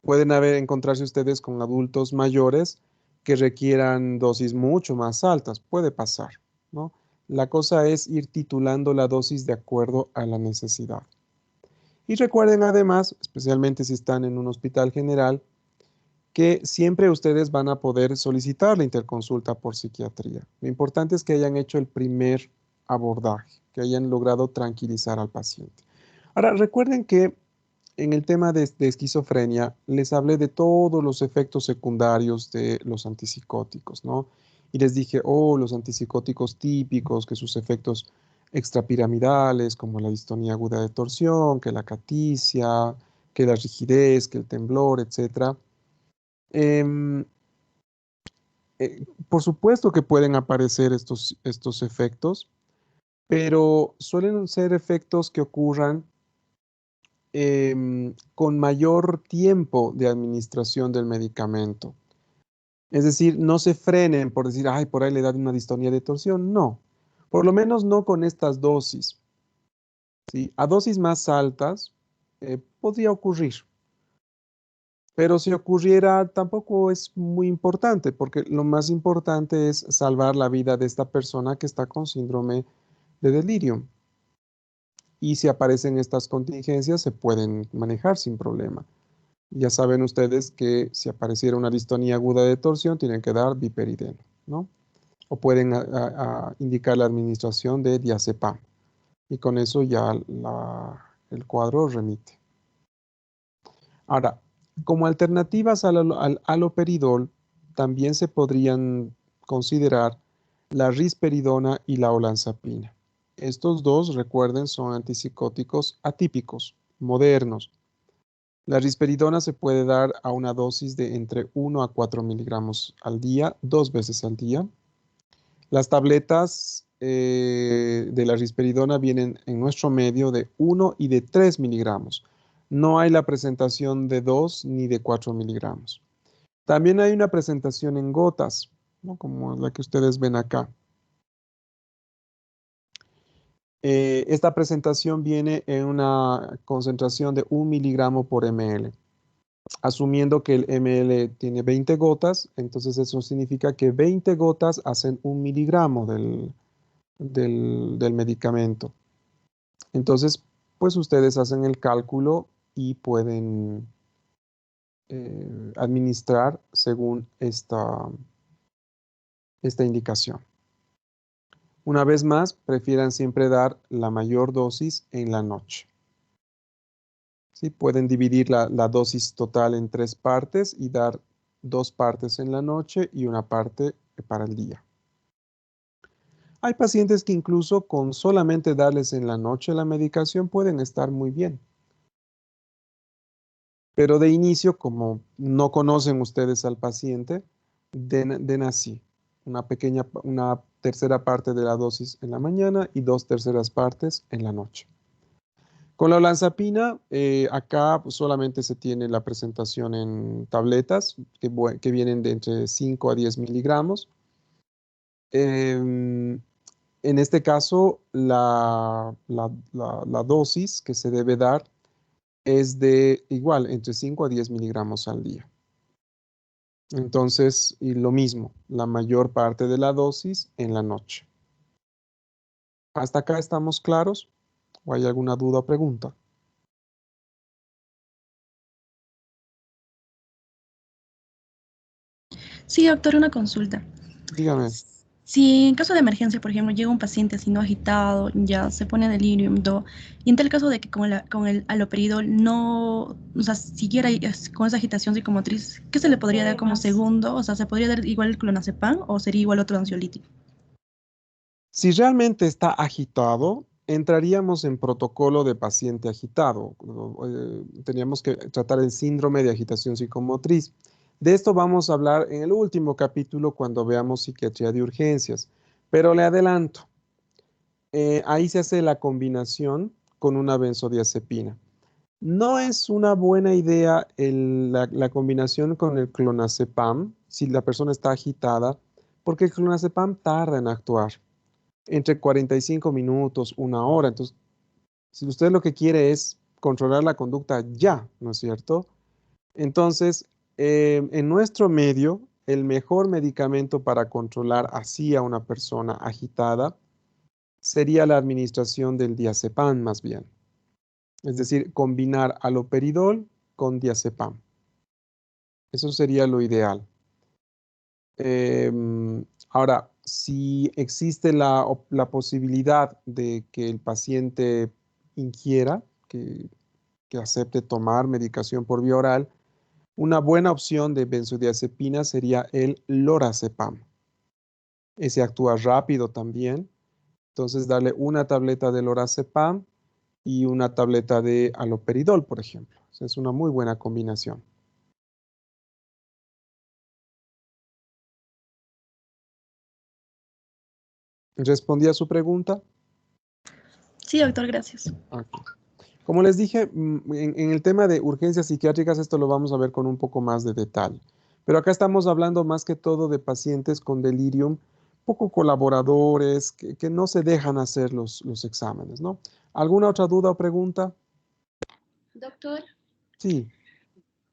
Pueden encontrarse ustedes con adultos mayores que requieran dosis mucho más altas. Puede pasar, ¿no? La cosa es ir titulando la dosis de acuerdo a la necesidad. Y recuerden además, especialmente si están en un hospital general, que siempre ustedes van a poder solicitar la interconsulta por psiquiatría. Lo importante es que hayan hecho el primer abordaje. que hayan logrado tranquilizar al paciente. Ahora, recuerden que en el tema de esquizofrenia les hablé de todos los efectos secundarios de los antipsicóticos, ¿no? Y les dije, oh, los antipsicóticos típicos, que sus efectos extrapiramidales, como la distonía aguda de torsión, que la acaticia, que la rigidez, que el temblor, etc. Por supuesto que pueden aparecer estos efectos, pero suelen ser efectos que ocurran con mayor tiempo de administración del medicamento. Es decir, no se frenen por decir, ay, por ahí le da una distonía de torsión. No, por lo menos no con estas dosis. ¿Sí? A dosis más altas podría ocurrir. Pero si ocurriera, tampoco es muy importante, porque lo más importante es salvar la vida de esta persona que está con síndrome de delirium. Y si aparecen estas contingencias, se pueden manejar sin problema. Ya saben ustedes que si apareciera una distonía aguda de torsión, tienen que dar biperideno, ¿no? O pueden indicar la administración de diazepam. Y con eso ya el cuadro remite. Ahora, como alternativas al haloperidol, también se podrían considerar la risperidona y la olanzapina. Estos dos, recuerden, son antipsicóticos atípicos, modernos. La risperidona se puede dar a una dosis de entre 1 a 4 miligramos al día, 2 veces al día. Las tabletas de la risperidona vienen en nuestro medio de 1 y de 3 miligramos. No hay la presentación de 2 ni de 4 miligramos. También hay una presentación en gotas, ¿no? Como la que ustedes ven acá. Esta presentación viene en una concentración de 1 miligramo por ml. Asumiendo que el ml tiene 20 gotas, entonces eso significa que 20 gotas hacen 1 miligramo del medicamento. Entonces, pues ustedes hacen el cálculo y pueden administrar según esta indicación. Una vez más, prefieran siempre dar la mayor dosis en la noche. ¿Sí? Pueden dividir la dosis total en 3 partes y dar 2 partes en la noche y una parte para el día. Hay pacientes que incluso con solamente darles en la noche la medicación pueden estar muy bien. Pero de inicio, como no conocen ustedes al paciente, den así, una tercera parte de la dosis en la mañana y 2 terceras partes en la noche. Con la olanzapina, acá solamente se tiene la presentación en tabletas que vienen de entre 5 a 10 miligramos. En este caso, la dosis que se debe dar es de igual, entre 5 a 10 miligramos al día. Entonces, y lo mismo, la mayor parte de la dosis en la noche. ¿Hasta acá estamos claros? ¿O hay alguna duda o pregunta? Sí, doctor, una consulta. Dígame. Si en caso de emergencia, por ejemplo, llega un paciente así no agitado, ya se pone delirium, y en tal caso de que con el haloperidol no, o sea, siguiera con esa agitación psicomotriz, ¿qué se le podría dar como segundo? O sea, ¿se podría dar igual el clonazepam o sería igual otro ansiolítico? Si realmente está agitado, entraríamos en protocolo de paciente agitado. Teníamos que tratar el síndrome de agitación psicomotriz. De esto vamos a hablar en el último capítulo cuando veamos psiquiatría de urgencias. Pero le adelanto, ahí se hace la combinación con una benzodiazepina. No es una buena idea la combinación con el clonazepam si la persona está agitada, porque el clonazepam tarda en actuar entre 45 minutos, 1 hora. Entonces, si usted lo que quiere es controlar la conducta ya, ¿no es cierto? Entonces, en nuestro medio, el mejor medicamento para controlar así a una persona agitada sería la administración del diazepam más bien. Es decir, combinar haloperidol con diazepam. Eso sería lo ideal. Ahora, si existe la posibilidad de que el paciente ingiera, que acepte tomar medicación por vía oral, una buena opción de benzodiazepina sería el lorazepam. Ese actúa rápido también. Entonces, darle una tableta de lorazepam y una tableta de haloperidol, por ejemplo. Esa es una muy buena combinación. ¿Respondí a su pregunta? Sí, doctor, gracias. Ok. Como les dije, en el tema de urgencias psiquiátricas, esto lo vamos a ver con un poco más de detalle. Pero acá estamos hablando más que todo de pacientes con delirium, poco colaboradores, que no se dejan hacer los exámenes, ¿no? ¿Alguna otra duda o pregunta? Doctor, Sí,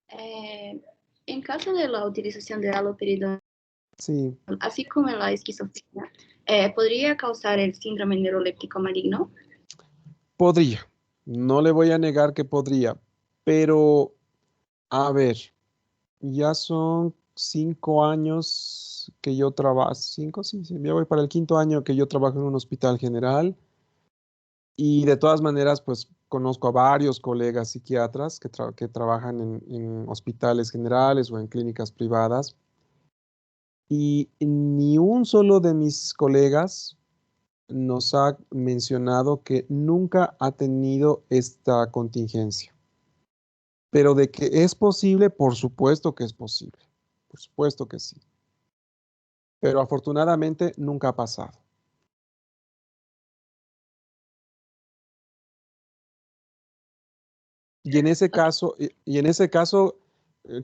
en caso de la utilización de haloperidol, sí. así como en la esquizofrenia, ¿podría causar el síndrome neuroléptico maligno? Podría. No le voy a negar que podría, pero a ver, ya son 5 años que yo trabajo, 5, sí, sí, ya voy para el 5.º año que yo trabajo en un hospital general. Y de todas maneras, pues conozco a varios colegas psiquiatras que trabajan en hospitales generales o en clínicas privadas. Y ni un solo de mis colegas nos ha mencionado que nunca ha tenido esta contingencia. Pero de que es posible, por supuesto que es posible. Por supuesto que sí. Pero afortunadamente nunca ha pasado. Y en ese caso,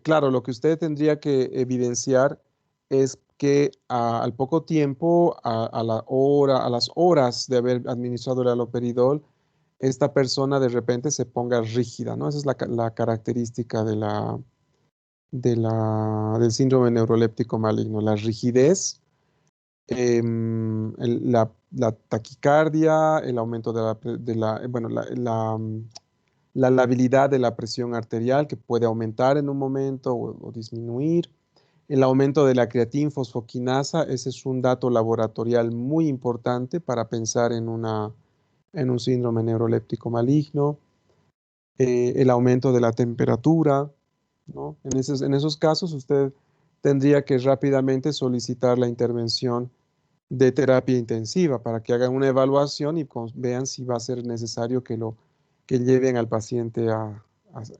claro, lo que usted tendría que evidenciar es que al poco tiempo, a las horas de haber administrado el haloperidol, esta persona de repente se ponga rígida, ¿no? Esa es la característica del síndrome neuroléptico maligno, la rigidez, la taquicardia, el aumento bueno, la labilidad de la presión arterial que puede aumentar en un momento o disminuir. El aumento de la creatinfosfoquinasa, ese es un dato laboratorial muy importante para pensar en un síndrome neuroléptico maligno. El aumento de la temperatura, ¿no? En esos casos usted tendría que rápidamente solicitar la intervención de terapia intensiva para que hagan una evaluación y vean si va a ser necesario que lleven al paciente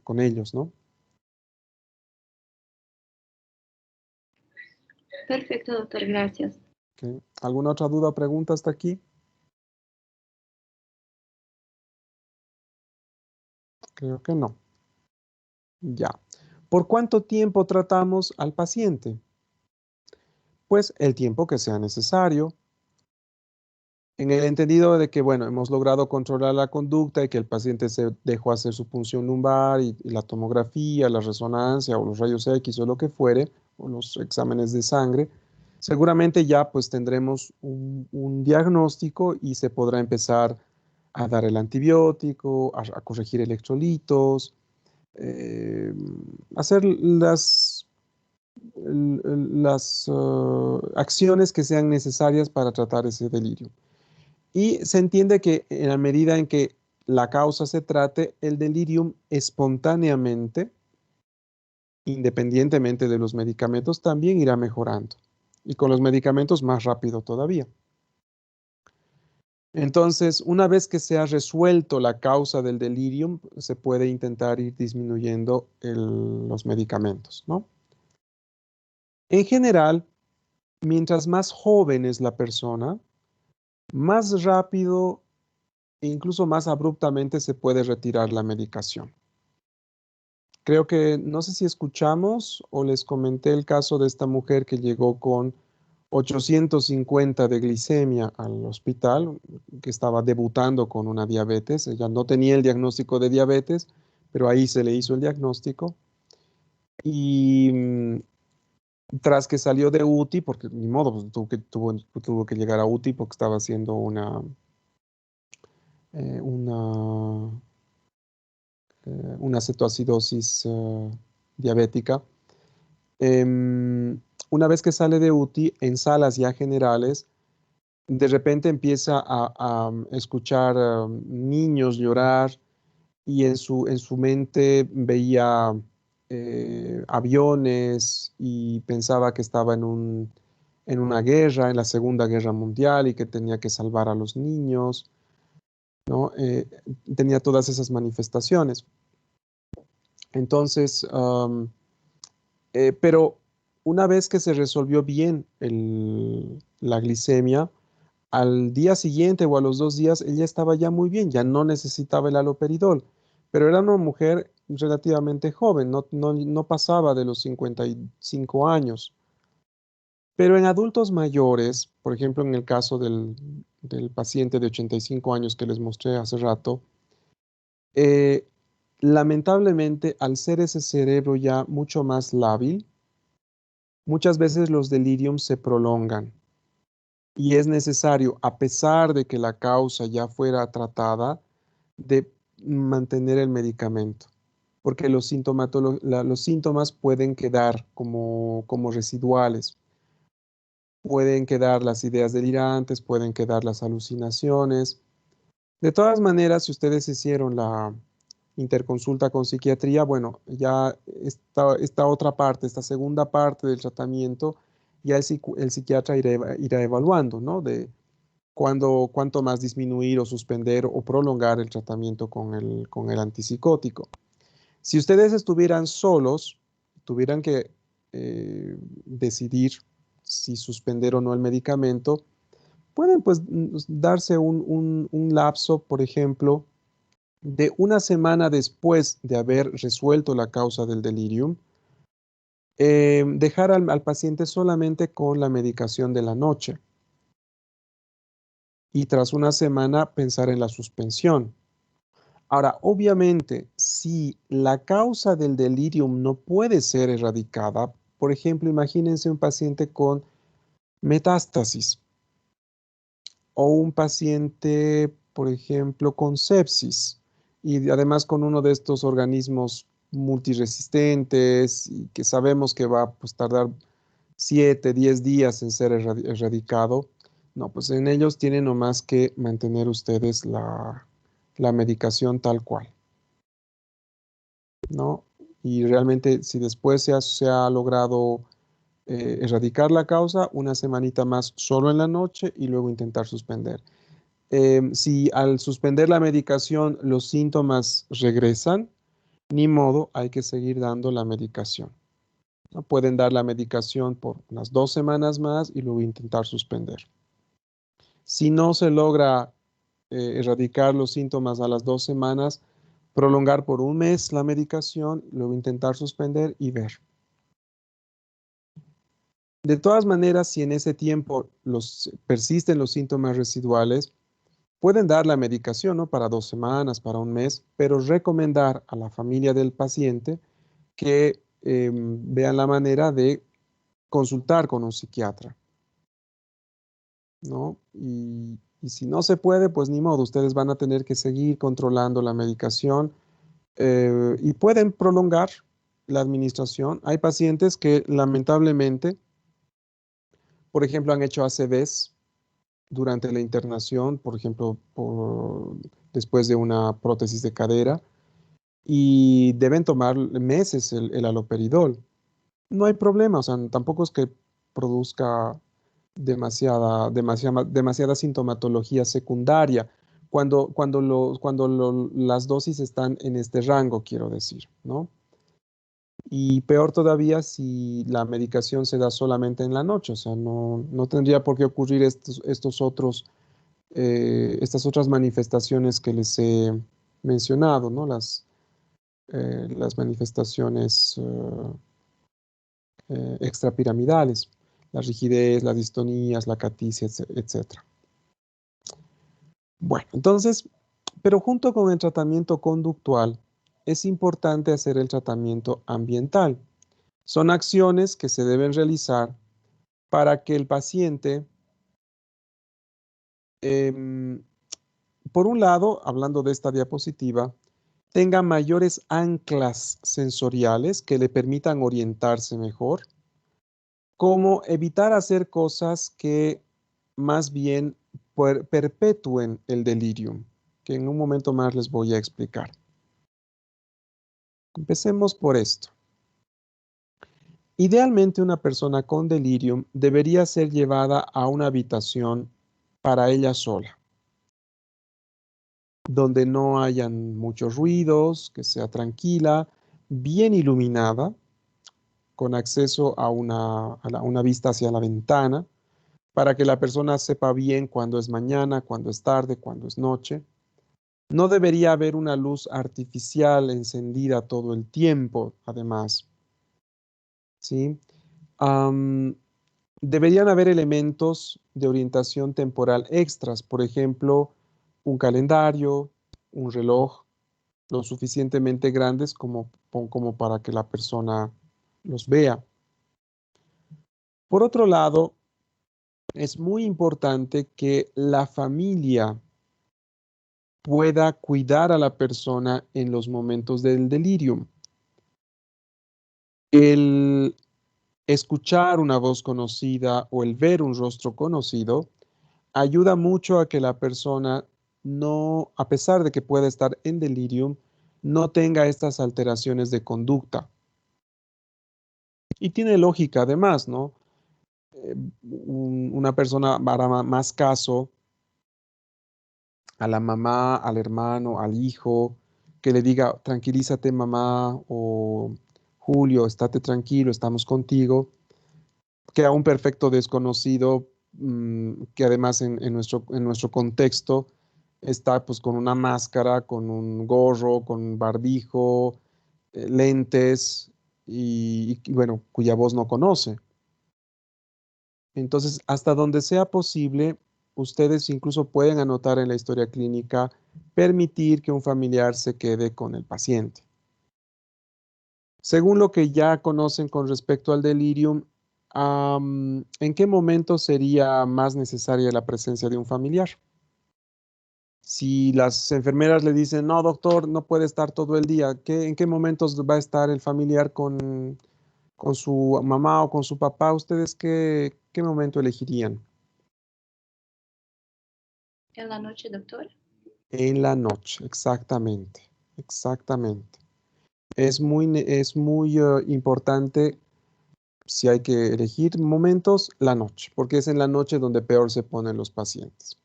con ellos, ¿no? Perfecto, doctor, gracias. ¿Ok? ¿Alguna otra duda o pregunta hasta aquí? Creo que no. Ya. ¿Por cuánto tiempo tratamos al paciente? Pues el tiempo que sea necesario. En el entendido de que, bueno, hemos logrado controlar la conducta y que el paciente se dejó hacer su punción lumbar y la tomografía, la resonancia o los rayos X o lo que fuere, o los exámenes de sangre, seguramente ya pues tendremos un diagnóstico y se podrá empezar a dar el antibiótico, a corregir electrolitos, eh, hacer las acciones que sean necesarias para tratar ese delirio. Y se entiende que en la medida en que la causa se trate, el delirium espontáneamente, independientemente de los medicamentos, también irá mejorando. Y con los medicamentos más rápido todavía. Entonces, una vez que se ha resuelto la causa del delirium, se puede intentar ir disminuyendo los medicamentos, ¿no? En general, mientras más joven es la persona, más rápido e incluso más abruptamente se puede retirar la medicación. Creo que, no sé si escuchamos o les comenté el caso de esta mujer que llegó con 850 de glicemia al hospital, que estaba debutando con una diabetes. Ella no tenía el diagnóstico de diabetes, pero ahí se le hizo el diagnóstico. Y tras que salió de UTI, porque ni modo, pues, tuvo que llegar a UTI porque estaba haciendo eh, una, una cetoacidosis diabética. una vez que sale de UTI, en salas ya generales, de repente empieza a escuchar niños llorar y en su mente veía aviones y pensaba que estaba en una guerra, en la Segunda Guerra Mundial y que tenía que salvar a los niños, ¿no? Tenía todas esas manifestaciones. Entonces, pero una vez que se resolvió bien la glicemia, al día siguiente o a los 2 días, ella estaba ya muy bien, ya no necesitaba el haloperidol, pero era una mujer relativamente joven, no pasaba de los 55 años. Pero en adultos mayores, por ejemplo, en el caso del paciente de 85 años que les mostré hace rato, eh, lamentablemente, al ser ese cerebro ya mucho más lábil, muchas veces los delirios se prolongan y es necesario, a pesar de que la causa ya fuera tratada, de mantener el medicamento, porque los síntomas pueden quedar como residuales. Pueden quedar las ideas delirantes, pueden quedar las alucinaciones. De todas maneras, si ustedes hicieron la interconsulta con psiquiatría, bueno, ya esta otra parte, esta segunda parte del tratamiento, ya el psiquiatra irá evaluando, ¿no? De cuánto más disminuir o suspender o prolongar el tratamiento con el antipsicótico. Si ustedes estuvieran solos, tuvieran que decidir si suspender o no el medicamento, pueden pues darse un lapso, por ejemplo, de una semana después de haber resuelto la causa del delirium, dejar al paciente solamente con la medicación de la noche y tras una semana pensar en la suspensión. Ahora, obviamente, si la causa del delirium no puede ser erradicada, por ejemplo, imagínense un paciente con metástasis o un paciente, por ejemplo, con sepsis y además con uno de estos organismos multiresistentes y que sabemos que va a pues, tardar 7, 10 días en ser erradicado, no, pues en ellos tienen nomás que mantener ustedes la medicación tal cual, ¿no? Y realmente si después se ha logrado erradicar la causa, una semanita más solo en la noche y luego intentar suspender. Si al suspender la medicación los síntomas regresan, ni modo, hay que seguir dando la medicación, ¿no? Pueden dar la medicación por unas 2 semanas más y luego intentar suspender. Si no se logra erradicar los síntomas a las 2 semanas, prolongar por 1 mes la medicación, luego intentar suspender y ver. De todas maneras, si en ese tiempo persisten los síntomas residuales, pueden dar la medicación, ¿no? Para 2 semanas, para 1 mes, pero recomendar a la familia del paciente que vean la manera de consultar con un psiquiatra, ¿no? Y si no se puede, pues ni modo, ustedes van a tener que seguir controlando la medicación y pueden prolongar la administración. Hay pacientes que lamentablemente, por ejemplo, han hecho ACVs durante la internación, por ejemplo, después de una prótesis de cadera, y deben tomar meses el haloperidol. No hay problema, o sea, tampoco es que produzca demasiada sintomatología secundaria cuando las dosis están en este rango, quiero decir, ¿no? Y peor todavía si la medicación se da solamente en la noche, o sea, no tendría por qué ocurrir estas otras manifestaciones que les he mencionado, ¿no? Las manifestaciones extrapiramidales, la rigidez, las distonías, la caticia, etc. Bueno, entonces, pero junto con el tratamiento conductual, es importante hacer el tratamiento ambiental. Son acciones que se deben realizar para que el paciente, por un lado, hablando de esta diapositiva, tenga mayores anclas sensoriales que le permitan orientarse mejor, como evitar hacer cosas que más bien perpetúen el delirium, que en un momento más les voy a explicar. Empecemos por esto. Idealmente una persona con delirium debería ser llevada a una habitación para ella sola, donde no hayan muchos ruidos, que sea tranquila, bien iluminada, con acceso a una vista hacia la ventana, para que la persona sepa bien cuándo es mañana, cuándo es tarde, cuándo es noche. No debería haber una luz artificial encendida todo el tiempo, además, ¿sí? Deberían haber elementos de orientación temporal extras, por ejemplo, un calendario, un reloj, lo suficientemente grandes como para que la persona los vea. Por otro lado, es muy importante que la familia pueda cuidar a la persona en los momentos del delirium. El escuchar una voz conocida o el ver un rostro conocido ayuda mucho a que la persona no, a pesar de que pueda estar en delirium, no tenga estas alteraciones de conducta. Y tiene lógica además, ¿no? Una persona hará más caso a la mamá, al hermano, al hijo, que le diga, tranquilízate mamá, o Julio, estate tranquilo, estamos contigo, que a un perfecto desconocido, que además en nuestro contexto está pues con una máscara, con un gorro, con un barbijo, lentes, y bueno, cuya voz no conoce. Entonces, hasta donde sea posible, ustedes incluso pueden anotar en la historia clínica, permitir que un familiar se quede con el paciente. Según lo que ya conocen con respecto al delirium, ¿en qué momento sería más necesaria la presencia de un familiar? Si las enfermeras le dicen, no, doctor, no puede estar todo el día, ¿en qué momentos va a estar el familiar con su mamá o con su papá? ¿Ustedes qué momento elegirían? En la noche, doctor. En la noche, exactamente, exactamente. Es muy importante, si hay que elegir momentos, la noche, porque es en la noche donde peor se ponen los pacientes.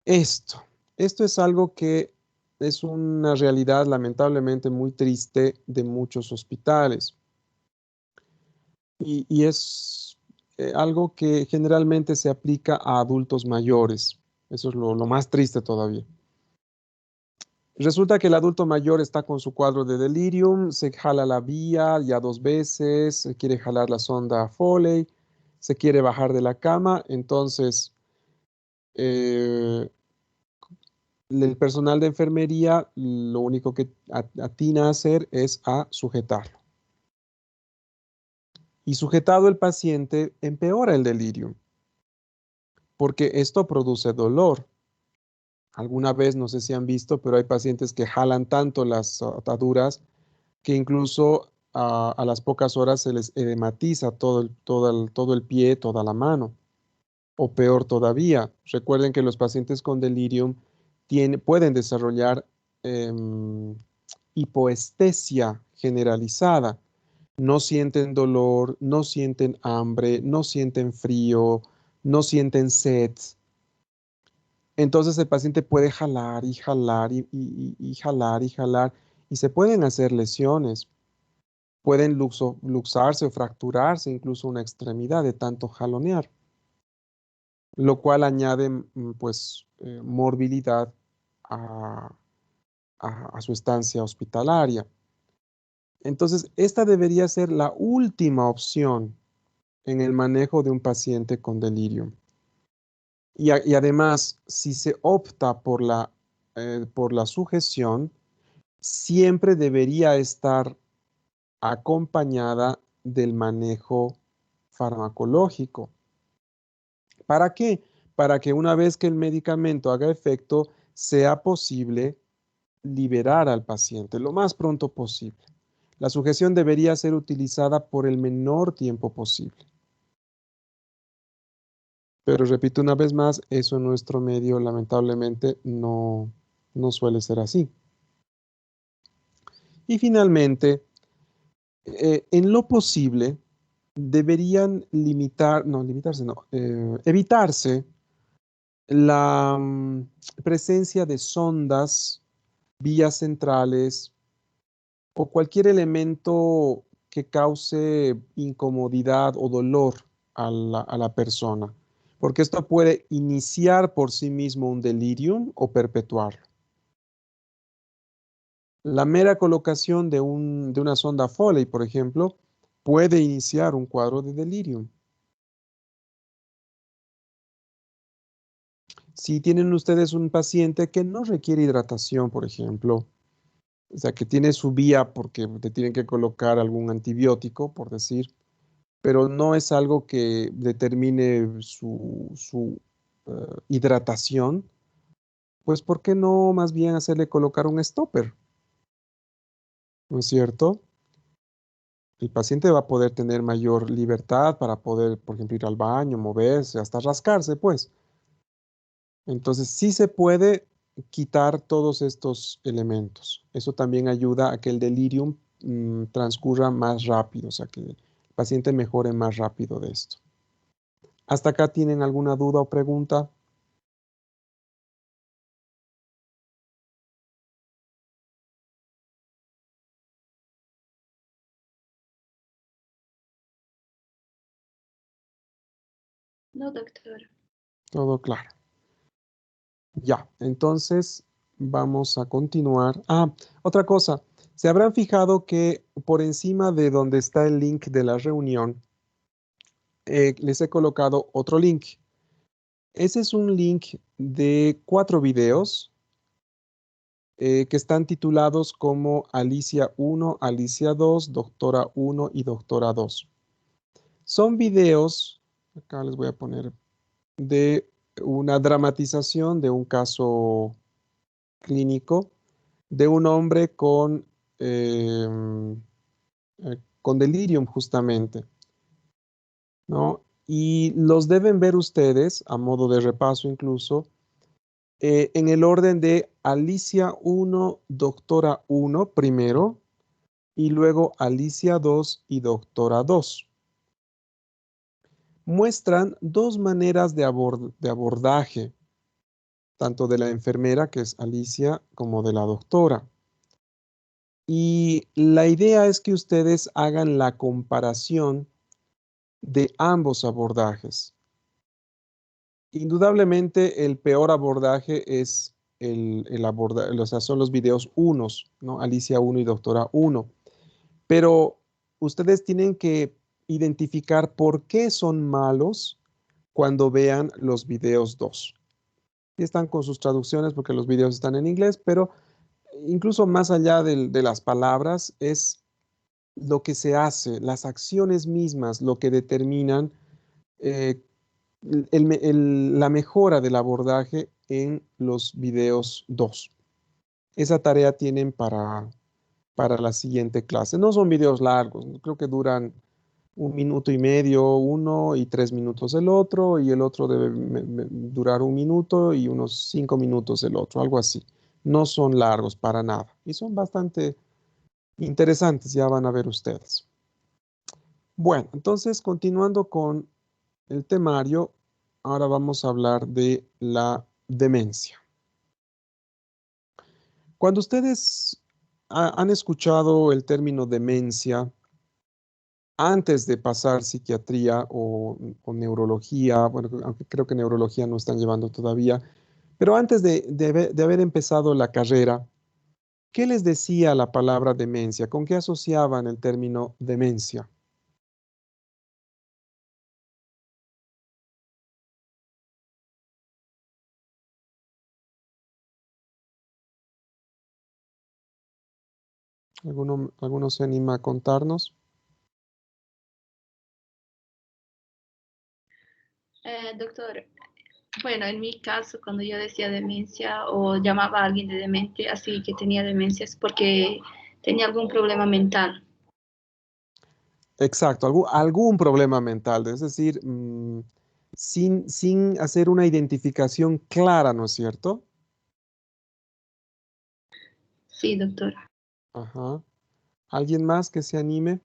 Esto es algo que es una realidad lamentablemente muy triste de muchos hospitales. Y es algo que generalmente se aplica a adultos mayores. Eso es lo más triste todavía. Resulta que el adulto mayor está con su cuadro de delirium, se jala la vía ya 2 veces, se quiere jalar la sonda Foley, se quiere bajar de la cama, entonces el personal de enfermería lo único que atina a hacer es a sujetarlo. Y sujetado el paciente empeora el delirium, porque esto produce dolor. Alguna vez, no sé si han visto, pero hay pacientes que jalan tanto las ataduras que incluso a las pocas horas se les edematiza todo el pie, toda la mano. O peor todavía, recuerden que los pacientes con delirium pueden desarrollar hipoestesia generalizada. No sienten dolor, no sienten hambre, no sienten frío, no sienten sed. Entonces el paciente puede jalar y jalar y jalar y jalar y se pueden hacer lesiones. Pueden luxarse o fracturarse incluso una extremidad de tanto jalonear, lo cual añade pues morbilidad a su estancia hospitalaria. Entonces, esta debería ser la última opción en el manejo de un paciente con delirium. Y además, si se opta por la sujeción, siempre debería estar acompañada del manejo farmacológico. ¿Para qué? Para que una vez que el medicamento haga efecto, sea posible liberar al paciente lo más pronto posible. La sujeción debería ser utilizada por el menor tiempo posible. Pero repito una vez más, eso en nuestro medio lamentablemente no suele ser así. Y finalmente, en lo posible, deberían evitarse la presencia de sondas, vías centrales o cualquier elemento que cause incomodidad o dolor a la persona, porque esto puede iniciar por sí mismo un delirium o perpetuarlo. La mera colocación de una sonda Foley, por ejemplo, puede iniciar un cuadro de delirium. Si tienen ustedes un paciente que no requiere hidratación, por ejemplo, o sea, que tiene su vía porque te tienen que colocar algún antibiótico, por decir, pero no es algo que determine su hidratación, pues ¿por qué no más bien hacerle colocar un stopper? ¿No es cierto? El paciente va a poder tener mayor libertad para poder, por ejemplo, ir al baño, moverse, hasta rascarse, pues. Entonces, sí se puede quitar todos estos elementos. Eso también ayuda a que el delirium transcurra más rápido, o sea, que el paciente mejore más rápido de esto. ¿Hasta acá tienen alguna duda o pregunta? No, doctor. Todo claro. Ya, entonces vamos a continuar. Ah, otra cosa. Se habrán fijado que por encima de donde está el link de la reunión, les he colocado otro link. Ese es un link de 4 videos que están titulados como Alicia 1, Alicia 2, Doctora 1 y Doctora 2. Son videos, acá les voy a poner, de una dramatización de un caso clínico de un hombre con delirium justamente, ¿no? Y los deben ver ustedes, a modo de repaso incluso, en el orden de Alicia 1, Doctora 1 primero, y luego Alicia 2 y Doctora 2. Muestran dos maneras de abordaje, tanto de la enfermera, que es Alicia, como de la doctora. Y la idea es que ustedes hagan la comparación de ambos abordajes. Indudablemente el peor abordaje es el abordaje, o sea, son los videos unos, ¿no? Alicia 1 y Doctora 1. Pero ustedes tienen que identificar por qué son malos cuando vean los videos 2. Y están con sus traducciones porque los videos están en inglés, pero incluso más allá de las palabras es lo que se hace, las acciones mismas, lo que determinan eh, la mejora del abordaje en los videos 2. Esa tarea tienen para la siguiente clase. No son videos largos, creo que duran 1,5 minutos uno y 3 minutos el otro, y el otro debe durar 1 minuto y unos 5 minutos el otro, algo así. No son largos para nada y son bastante interesantes, ya van a ver ustedes. Bueno, entonces continuando con el temario, ahora vamos a hablar de la demencia. Cuando ustedes han escuchado el término demencia, antes de pasar psiquiatría o neurología, bueno, aunque creo que neurología no están llevando todavía, pero antes de haber empezado la carrera, ¿qué les decía la palabra demencia? ¿Con qué asociaban el término demencia? ¿Alguno se anima a contarnos? Doctor, bueno, en mi caso, cuando yo decía demencia o llamaba a alguien de demente, así que tenía demencia, es porque tenía algún problema mental. Exacto, algún problema mental, es decir, sin hacer una identificación clara, ¿no es cierto? Sí, doctora. Ajá. ¿Alguien más que se anime?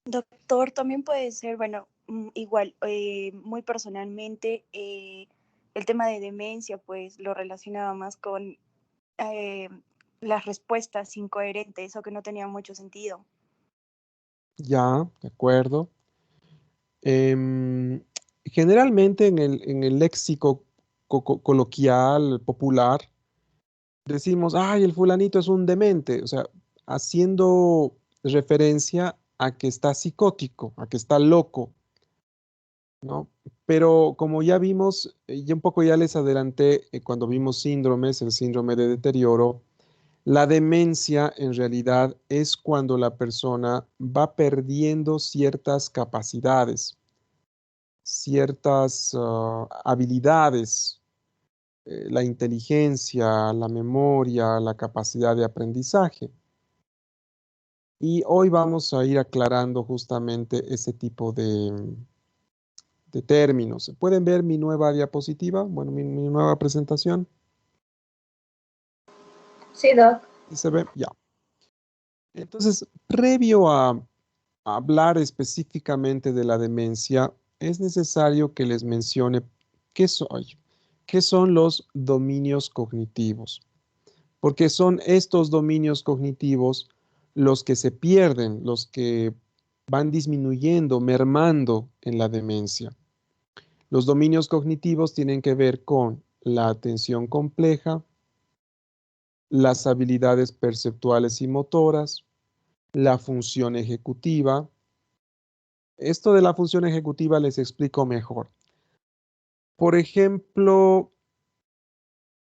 Doctor, también puede ser, bueno, igual, muy personalmente, el tema de demencia, pues lo relacionaba más con eh, las respuestas incoherentes o que no tenían mucho sentido. Ya, de acuerdo. Em, Generalmente en el léxico coloquial, popular, decimos, ay, el fulanito es un demente, o sea, haciendo referencia a que está psicótico, a que está loco, ¿no? Pero como ya vimos, ya un poco ya les adelanté cuando vimos síndromes, el síndrome de deterioro, la demencia en realidad es cuando la persona va perdiendo ciertas capacidades, ciertas habilidades, la inteligencia, la memoria, la capacidad de aprendizaje. Y hoy vamos a ir aclarando justamente ese tipo de términos. ¿Pueden ver mi nueva diapositiva? Bueno, mi nueva presentación. Sí, Doc. ¿Sí se ve? Ya. Entonces, previo a hablar específicamente de la demencia, es necesario que les mencione qué qué son los dominios cognitivos, porque son estos dominios cognitivos los que se pierden, los que van disminuyendo, mermando en la demencia. Los dominios cognitivos tienen que ver con la atención compleja, las habilidades perceptuales y motoras, la función ejecutiva. Esto de la función ejecutiva les explico mejor. Por ejemplo,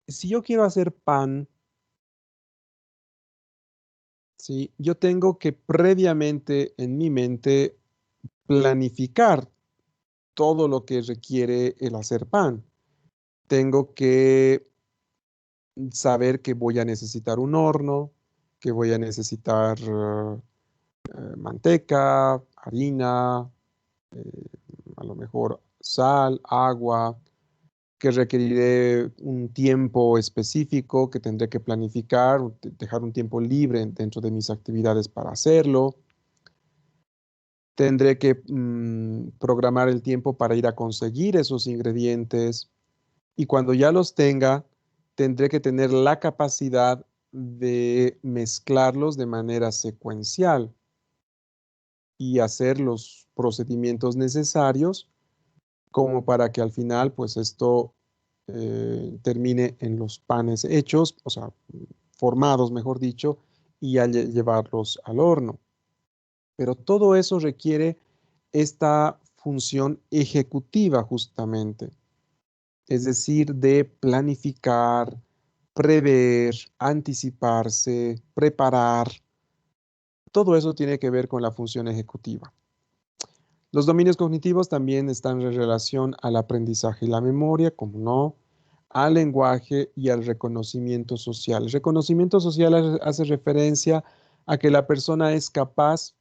si yo quiero hacer pan, ¿sí? Yo tengo que previamente en mi mente planificar todo lo que requiere el hacer pan. Tengo que saber que voy a necesitar un horno, que voy a necesitar manteca, harina, eh, a lo mejor sal, agua, que requeriré un tiempo específico que tendré que planificar, dejar un tiempo libre dentro de mis actividades para hacerlo. Tendré que programar el tiempo para ir a conseguir esos ingredientes y cuando ya los tenga, tendré que tener la capacidad de mezclarlos de manera secuencial y hacer los procedimientos necesarios como para que al final, pues esto termine en los panes hechos, o sea, formados, mejor dicho, y llevarlos al horno. Pero todo eso requiere esta función ejecutiva justamente, es decir, de planificar, prever, anticiparse, preparar. Todo eso tiene que ver con la función ejecutiva. Los dominios cognitivos también están en relación al aprendizaje y la memoria, como no, al lenguaje y al reconocimiento social. El reconocimiento social hace referencia a que la persona es capaz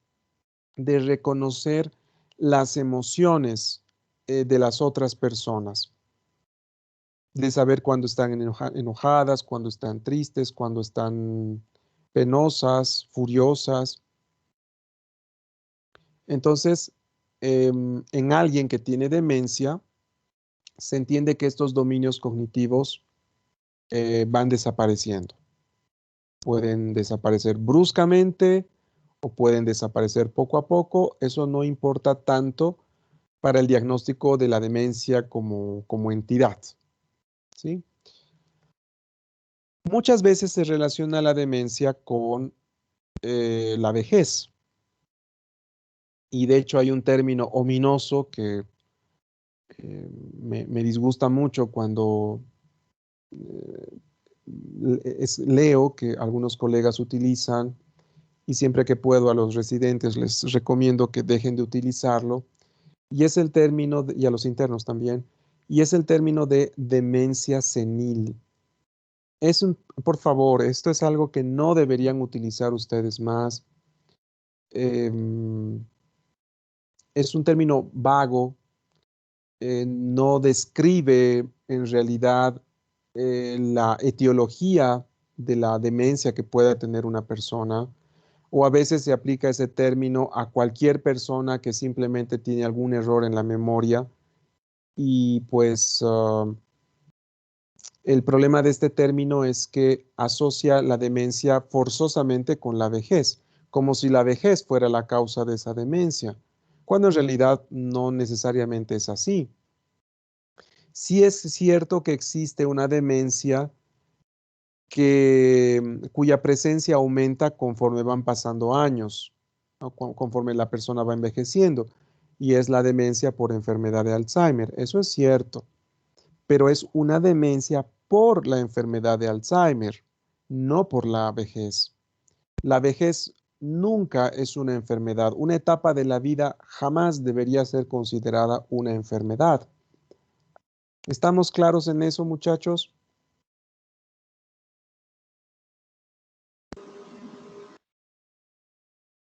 de reconocer las emociones de las otras personas, de saber cuándo están enojadas, cuándo están tristes, cuándo están penosas, furiosas. Entonces, en alguien que tiene demencia, se entiende que estos dominios cognitivos van desapareciendo. Pueden desaparecer bruscamente o pueden desaparecer poco a poco. Eso no importa tanto para el diagnóstico de la demencia como entidad, ¿sí? Muchas veces se relaciona la demencia con la vejez. Y de hecho hay un término ominoso que me disgusta mucho cuando leo que algunos colegas utilizan y siempre que puedo a los residentes les recomiendo que dejen de utilizarlo. Y es el término, y a los internos también, y es el término de demencia senil. Por favor, esto es algo que no deberían utilizar ustedes más. Es un término vago, no describe en realidad la etiología de la demencia que pueda tener una persona, o a veces se aplica ese término a cualquier persona que simplemente tiene algún error en la memoria y pues el problema de este término es que asocia la demencia forzosamente con la vejez, como si la vejez fuera la causa de esa demencia, cuando en realidad no necesariamente es así. Sí es cierto que existe una demencia cuya presencia aumenta conforme van pasando años, ¿no? Conforme la persona va envejeciendo, y es la demencia por enfermedad de Alzheimer. Eso es cierto, pero es una demencia por la enfermedad de Alzheimer, no por la vejez. La vejez nunca es una enfermedad. Una etapa de la vida jamás debería ser considerada una enfermedad. ¿Estamos claros en eso, muchachos?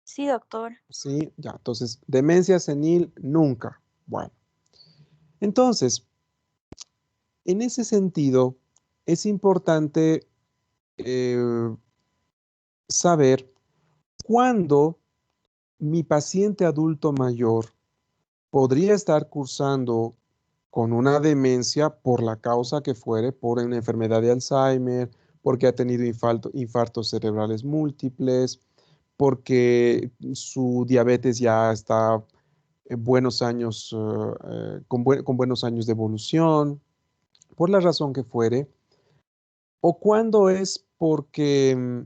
Sí, doctor. Sí, ya. Entonces, demencia senil, nunca. Bueno, entonces, en ese sentido, es importante saber cuándo mi paciente adulto mayor podría estar cursando con una demencia por la causa que fuere, por una enfermedad de Alzheimer, porque ha tenido infartos cerebrales múltiples, porque su diabetes ya está buenos años, con buenos años de evolución, por la razón que fuere, o cuando es porque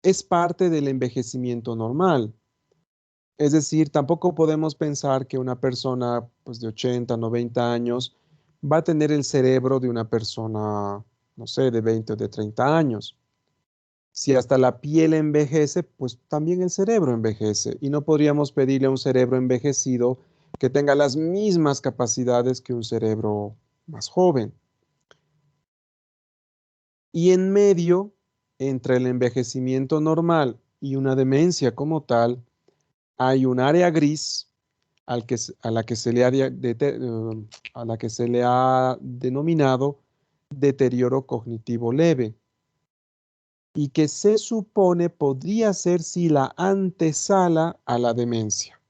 es parte del envejecimiento normal. Es decir, tampoco podemos pensar que una persona pues, de 80, 90 años va a tener el cerebro de una persona, no sé, de 20 o de 30 años. Si hasta la piel envejece, pues también el cerebro envejece. Y no podríamos pedirle a un cerebro envejecido que tenga las mismas capacidades que un cerebro más joven. Y en medio, entre el envejecimiento normal y una demencia como tal, hay un área gris a la que se le a la que se le ha denominado deterioro cognitivo leve y que se supone podría ser si la antesala a la demencia.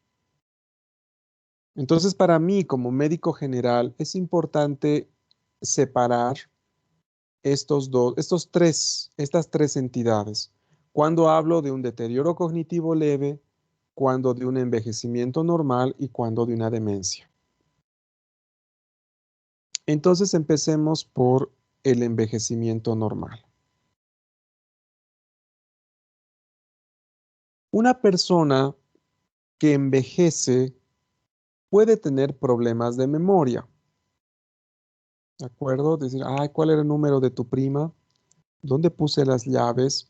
Entonces, para mí, como médico general, es importante separar estas tres entidades. Cuando hablo de un deterioro cognitivo leve, cuando de un envejecimiento normal y cuando de una demencia. Entonces empecemos por el envejecimiento normal. Una persona que envejece puede tener problemas de memoria. ¿De acuerdo? Decir, ay, ¿cuál era el número de tu prima? ¿Dónde puse las llaves?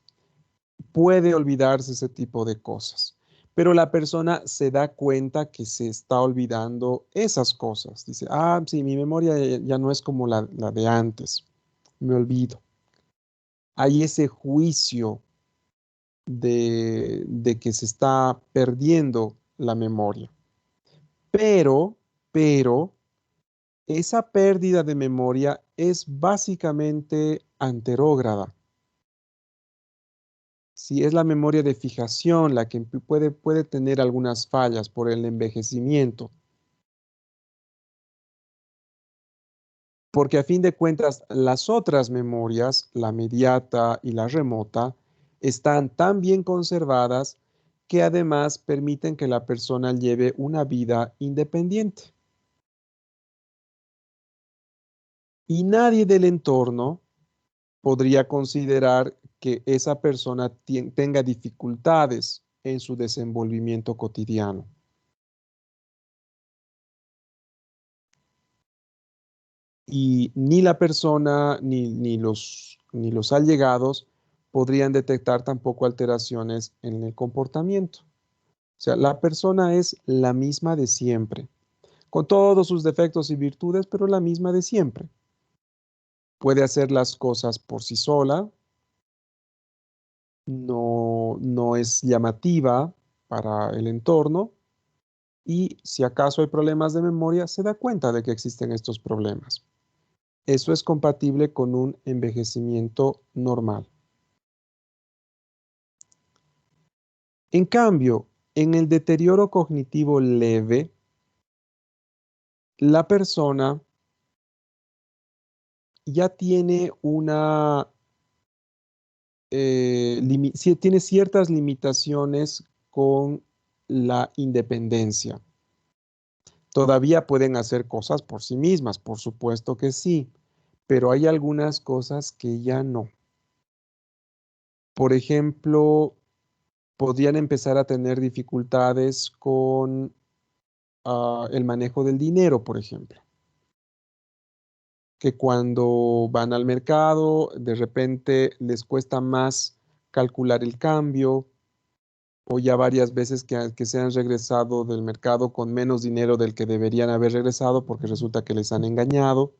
Puede olvidarse ese tipo de cosas. Pero la persona se da cuenta que se está olvidando esas cosas. Dice, ah, sí, mi memoria ya no es como la de antes. Me olvido. Hay ese juicio de que se está perdiendo la memoria. Pero, esa pérdida de memoria es básicamente anterógrada. Si es la memoria de fijación la que puede tener algunas fallas por el envejecimiento. Porque a fin de cuentas, las otras memorias, la mediata y la remota, están tan bien conservadas que además permiten que la persona lleve una vida independiente. Y nadie del entorno podría considerar que esa persona tenga dificultades en su desenvolvimiento cotidiano. Y ni la persona ni los allegados podrían detectar tampoco alteraciones en el comportamiento. O sea, la persona es la misma de siempre, con todos sus defectos y virtudes, pero la misma de siempre. puede hacer las cosas por sí sola, no es llamativa para el entorno y si acaso hay problemas de memoria, se da cuenta de que existen estos problemas. Eso es compatible con un envejecimiento normal. En cambio, en el deterioro cognitivo leve, la persona ya tiene tiene ciertas limitaciones con la independencia. Todavía pueden hacer cosas por sí mismas, por supuesto que sí, pero hay algunas cosas que ya no. Por ejemplo, podrían empezar a tener dificultades con el manejo del dinero, por ejemplo. Que cuando van al mercado, de repente les cuesta más calcular el cambio, o ya varias veces que se han regresado del mercado con menos dinero del que deberían haber regresado porque resulta que les han engañado.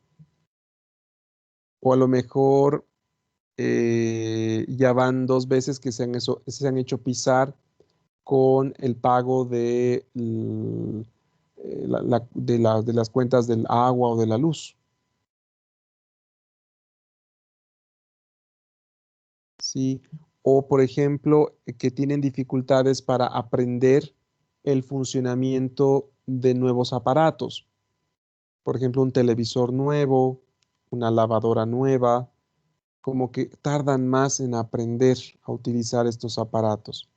O a lo mejor ya van 2 veces que se han hecho pisar con el pago de las cuentas del agua o de la luz. ¿Sí? O, por ejemplo, que tienen dificultades para aprender el funcionamiento de nuevos aparatos. Por ejemplo, un televisor nuevo, una lavadora nueva, como que tardan más en aprender a utilizar estos aparatos.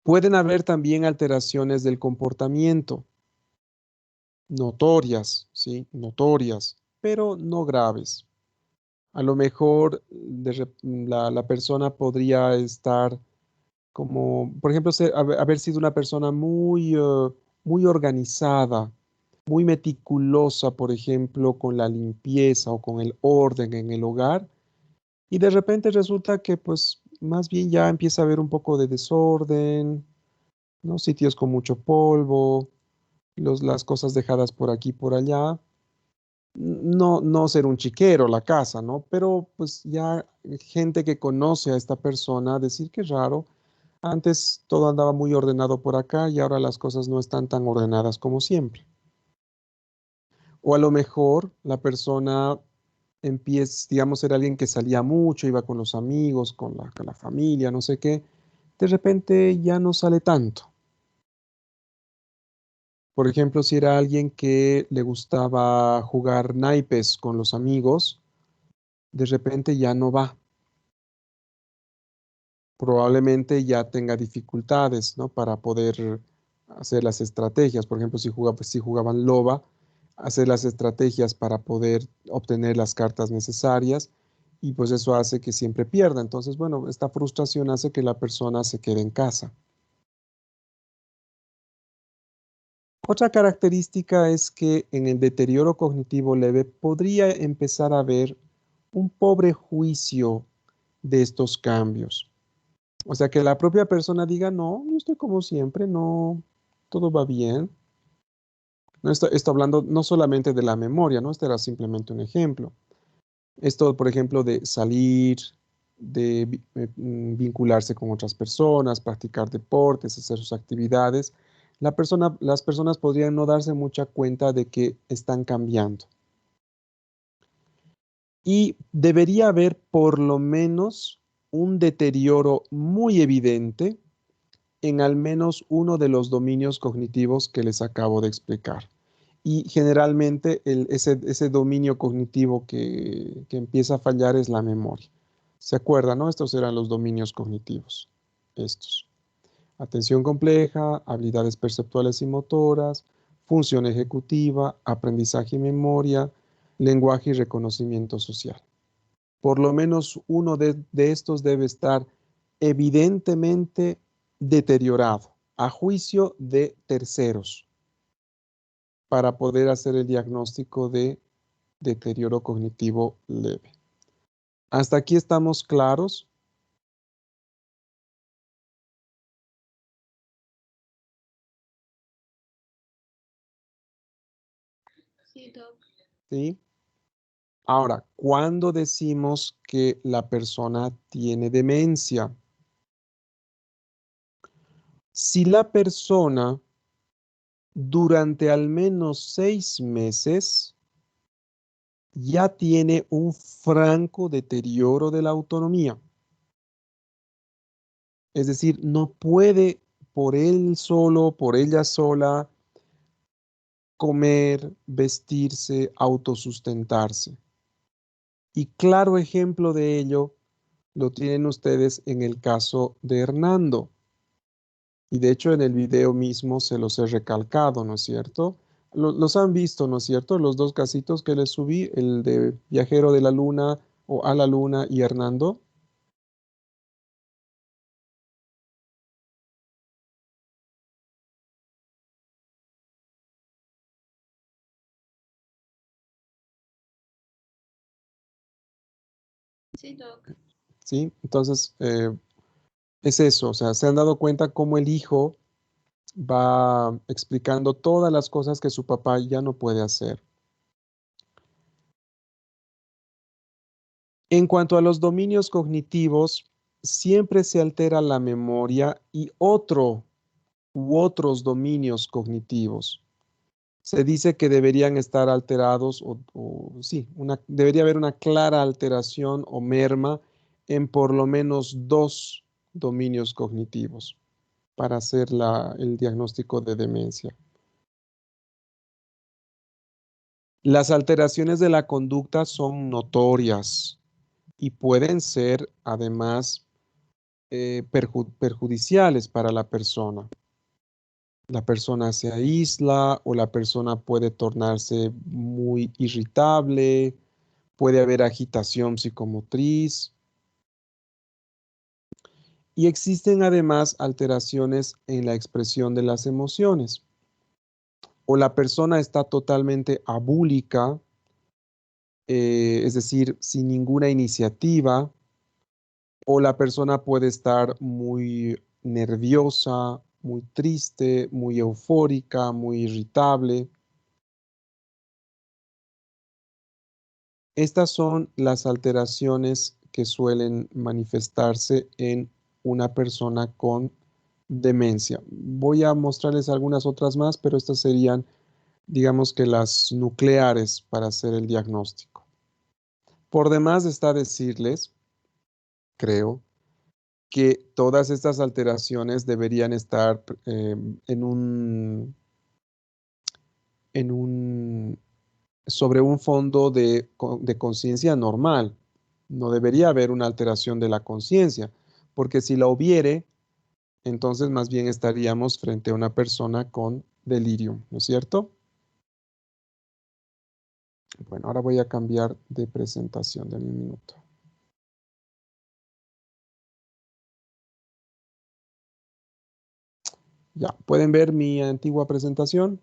Pueden haber también alteraciones del comportamiento, notorias, ¿sí? Notorias, pero no graves. A lo mejor la persona podría estar como, por ejemplo, haber sido una persona muy organizada, muy meticulosa, por ejemplo, con la limpieza o con el orden en el hogar, y de repente resulta que pues más bien ya empieza a haber un poco de desorden, ¿no? Sitios con mucho polvo, las cosas dejadas por aquí y por allá. No ser un chiquero la casa, ¿no? Pero pues ya gente que conoce a esta persona decir que raro, antes todo andaba muy ordenado por acá y ahora las cosas no están tan ordenadas como siempre. O a lo mejor la persona empieza, digamos, ser alguien que salía mucho, iba con los amigos, con la familia, no sé qué, de repente ya no sale tanto. Por ejemplo, si era alguien que le gustaba jugar naipes con los amigos, de repente ya no va. Probablemente ya tenga dificultades, ¿no? Para poder hacer las estrategias. Por ejemplo, si jugaban loba, hacer las estrategias para poder obtener las cartas necesarias y pues eso hace que siempre pierda. Entonces, bueno, esta frustración hace que la persona se quede en casa. Otra característica es que en el deterioro cognitivo leve podría empezar a haber un pobre juicio de estos cambios. O sea, que la propia persona diga, no, yo estoy como siempre, no, todo va bien. No estoy hablando no solamente de la memoria, ¿no? Este era simplemente un ejemplo. Esto, por ejemplo, de salir, de vincularse con otras personas, practicar deportes, hacer sus actividades. Las personas podrían no darse mucha cuenta de que están cambiando. Y debería haber por lo menos un deterioro muy evidente en al menos uno de los dominios cognitivos que les acabo de explicar. Y generalmente ese dominio cognitivo que empieza a fallar es la memoria. ¿Se acuerdan, no? Estos eran los dominios cognitivos. Estos. Atención compleja, habilidades perceptuales y motoras, función ejecutiva, aprendizaje y memoria, lenguaje y reconocimiento social. Por lo menos uno de estos debe estar evidentemente deteriorado a juicio de terceros para poder hacer el diagnóstico de deterioro cognitivo leve. ¿Hasta aquí estamos claros? Sí, Doc. ¿Sí? Ahora, ¿cuándo decimos que la persona tiene demencia? Si la persona durante al menos 6 meses ya tiene un franco deterioro de la autonomía. Es decir, no puede por él solo, por ella sola, comer, vestirse, autosustentarse. Y claro ejemplo de ello lo tienen ustedes en el caso de Hernando. Y de hecho en el video mismo se los he recalcado, ¿no es cierto? Los han visto, ¿no es cierto? Los dos casitos que les subí, el de Viajero de la Luna o a la Luna y Hernando. Sí, Doc. ¿Sí? Entonces, es eso, o sea, se han dado cuenta cómo el hijo va explicando todas las cosas que su papá ya no puede hacer. En cuanto a los dominios cognitivos, siempre se altera la memoria y otros dominios cognitivos. Se dice que deberían estar alterados sí, debería haber una clara alteración o merma en por lo menos 2 dominios cognitivos para hacer el diagnóstico de demencia. Las alteraciones de la conducta son notorias y pueden ser además perjudiciales para la persona. La persona se aísla o la persona puede tornarse muy irritable, puede haber agitación psicomotriz y existen además alteraciones en la expresión de las emociones. O la persona está totalmente abúlica, es decir, sin ninguna iniciativa, o la persona puede estar muy nerviosa, muy triste, muy eufórica, muy irritable. Estas son las alteraciones que suelen manifestarse en una persona con demencia. Voy a mostrarles algunas otras más, pero estas serían, digamos que las nucleares para hacer el diagnóstico. Por demás está decirles, creo, que todas estas alteraciones deberían estar sobre un fondo de conciencia normal. No debería haber una alteración de la conciencia, porque si la hubiere, entonces más bien estaríamos frente a una persona con delirium, ¿no es cierto? Bueno, ahora voy a cambiar de presentación de un minuto. Ya, ¿pueden ver mi antigua presentación?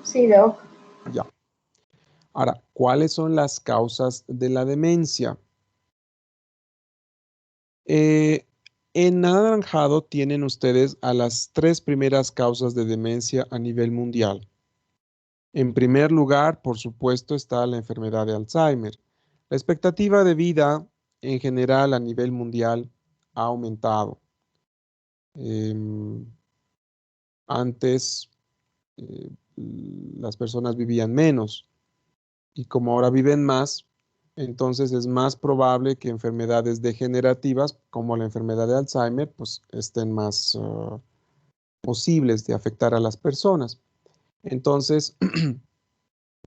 Sí, Doc. Ya. Ahora, ¿cuáles son las causas de la demencia? En anaranjado tienen ustedes a las 3 primeras causas de demencia a nivel mundial. En primer lugar, por supuesto, está la enfermedad de Alzheimer. La expectativa de vida en general a nivel mundial ha aumentado. Antes las personas vivían menos y como ahora viven más, entonces es más probable que enfermedades degenerativas como la enfermedad de Alzheimer pues estén más posibles de afectar a las personas. Entonces,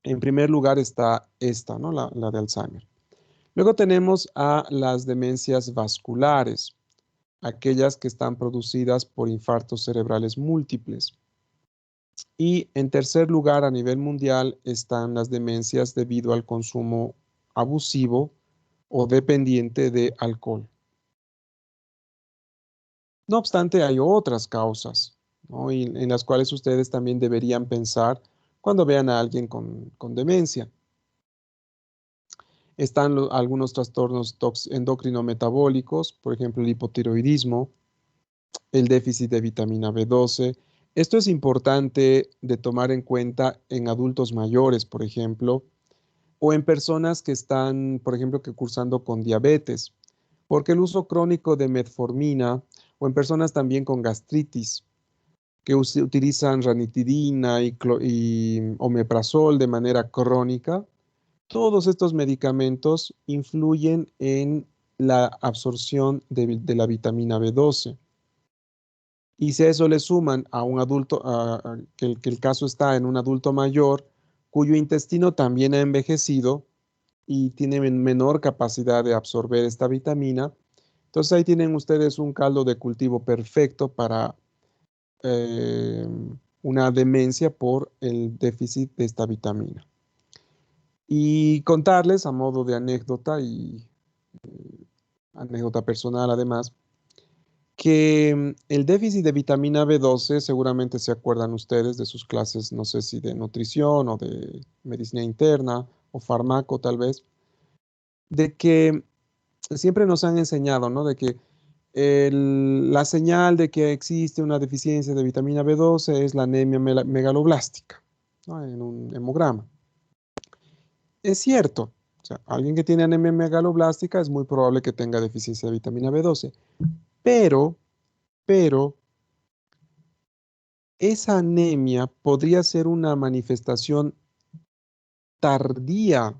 en primer lugar está esta, ¿no? La de Alzheimer. Luego tenemos a las demencias vasculares, aquellas que están producidas por infartos cerebrales múltiples. Y en tercer lugar, a nivel mundial, están las demencias debido al consumo abusivo o dependiente de alcohol. No obstante, hay otras causas, ¿no? Y en las cuales ustedes también deberían pensar cuando vean a alguien con demencia. Están algunos trastornos endocrino-metabólicos, por ejemplo, el hipotiroidismo, el déficit de vitamina B12, Esto es importante de tomar en cuenta en adultos mayores, por ejemplo, o en personas que están, por ejemplo, que cursando con diabetes, porque el uso crónico de metformina o en personas también con gastritis que utilizan ranitidina y omeprazol de manera crónica, todos estos medicamentos influyen en la absorción de la vitamina B12. Y si a eso le suman a un adulto, que el caso está en un adulto mayor, cuyo intestino también ha envejecido y tiene menor capacidad de absorber esta vitamina, entonces ahí tienen ustedes un caldo de cultivo perfecto para eh, una demencia por el déficit de esta vitamina. Y contarles a modo de anécdota y anécdota personal además, que el déficit de vitamina B12, seguramente se acuerdan ustedes de sus clases, no sé si de nutrición o de medicina interna o farmaco tal vez, de que siempre nos han enseñado, ¿no? De que la señal de que existe una deficiencia de vitamina B12 es la anemia megaloblástica, ¿no? En un hemograma. Es cierto, o sea, alguien que tiene anemia megaloblástica es muy probable que tenga deficiencia de vitamina B12, pero esa anemia podría ser una manifestación tardía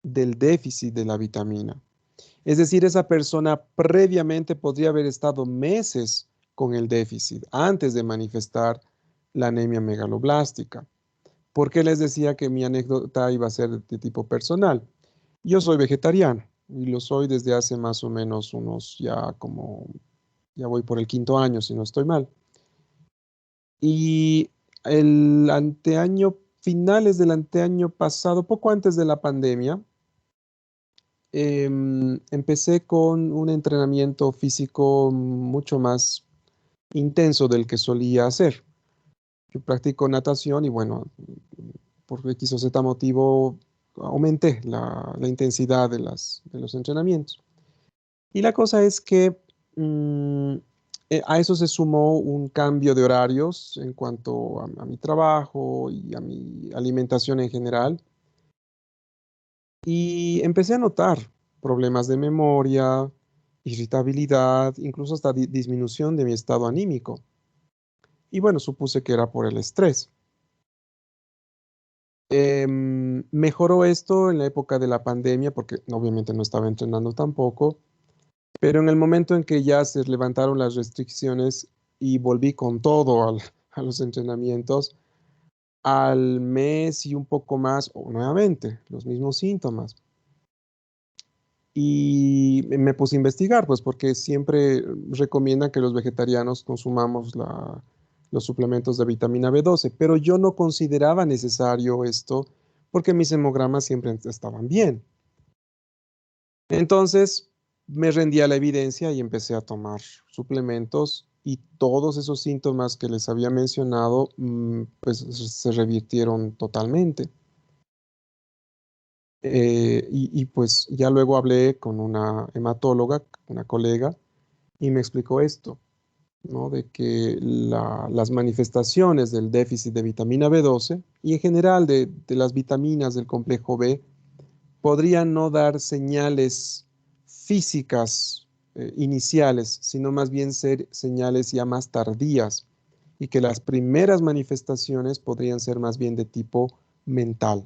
del déficit de la vitamina. Es decir, esa persona previamente podría haber estado meses con el déficit antes de manifestar la anemia megaloblástica. ¿Por qué les decía que mi anécdota iba a ser de tipo personal? Yo soy vegetariano y lo soy desde hace más o menos ya voy por el 5.º año si no estoy mal. Y finales del anteaño pasado, poco antes de la pandemia, empecé con un entrenamiento físico mucho más intenso del que solía hacer. Yo practico natación y bueno, por X o Z motivo aumenté la intensidad de los entrenamientos. Y la cosa es que a eso se sumó un cambio de horarios en cuanto a mi trabajo y a mi alimentación en general. Y empecé a notar problemas de memoria, irritabilidad, incluso hasta disminución de mi estado anímico. Y bueno, supuse que era por el estrés. Mejoró esto en la época de la pandemia, porque obviamente no estaba entrenando tampoco, pero en el momento en que ya se levantaron las restricciones y volví con todo a los entrenamientos, al mes y un poco más, o nuevamente, los mismos síntomas. Y me puse a investigar, pues porque siempre recomiendan que los vegetarianos consumamos los suplementos de vitamina B12, pero yo no consideraba necesario esto porque mis hemogramas siempre estaban bien. Entonces me rendí a la evidencia y empecé a tomar suplementos y todos esos síntomas que les había mencionado, pues se revirtieron totalmente. Y pues ya luego hablé con una hematóloga, una colega, y me explicó esto, ¿no? De que las manifestaciones del déficit de vitamina B12 y en general de las vitaminas del complejo B podrían no dar señales físicas iniciales, sino más bien ser señales ya más tardías y que las primeras manifestaciones podrían ser más bien de tipo mental.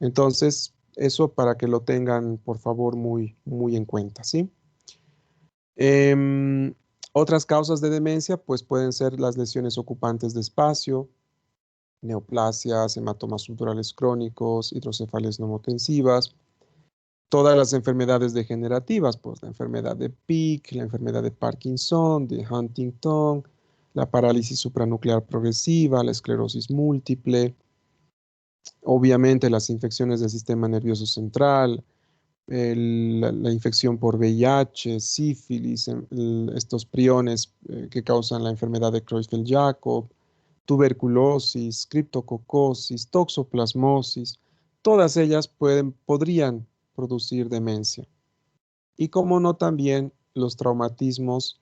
Entonces, eso para que lo tengan, por favor, muy, muy en cuenta, ¿sí? Otras causas de demencia, pues pueden ser las lesiones ocupantes de espacio, neoplasias, hematomas subdurales crónicos, hidrocefalias neumotensivas, todas las enfermedades degenerativas, pues la enfermedad de Pick, la enfermedad de Parkinson, de Huntington, la parálisis supranuclear progresiva, la esclerosis múltiple, obviamente las infecciones del sistema nervioso central, la infección por VIH, sífilis, estos priones que causan la enfermedad de Creutzfeldt-Jakob, tuberculosis, criptococosis, toxoplasmosis, todas ellas podrían producir demencia. Y como no también los traumatismos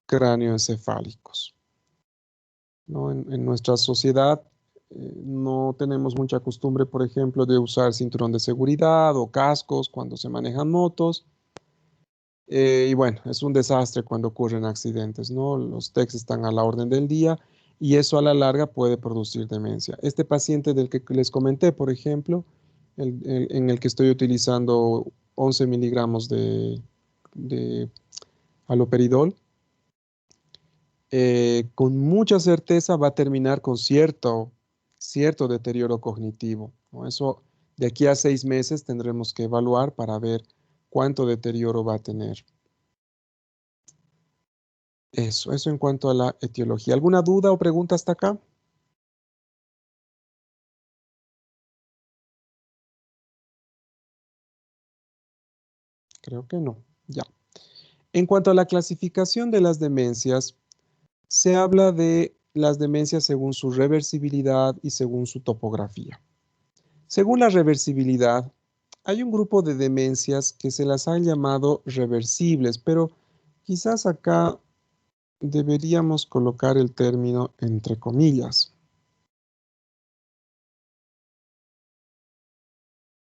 cráneoencefálicos. ¿no? En nuestra sociedad no tenemos mucha costumbre, por ejemplo, de usar cinturón de seguridad o cascos cuando se manejan motos. Y bueno, es un desastre cuando ocurren accidentes, ¿no? Los TECs están a la orden del día y eso a la larga puede producir demencia. Este paciente del que les comenté, por ejemplo, en el que estoy utilizando 11 miligramos de haloperidol, con mucha certeza va a terminar con cierto deterioro cognitivo, ¿no? Eso de aquí a 6 meses tendremos que evaluar para ver cuánto deterioro va a tener. Eso en cuanto a la etiología. ¿Alguna duda o pregunta hasta acá? Creo que no. Ya. En cuanto a la clasificación de las demencias, se habla de las demencias según su reversibilidad y según su topografía. Según la reversibilidad, hay un grupo de demencias que se las han llamado reversibles, pero quizás acá deberíamos colocar el término entre comillas.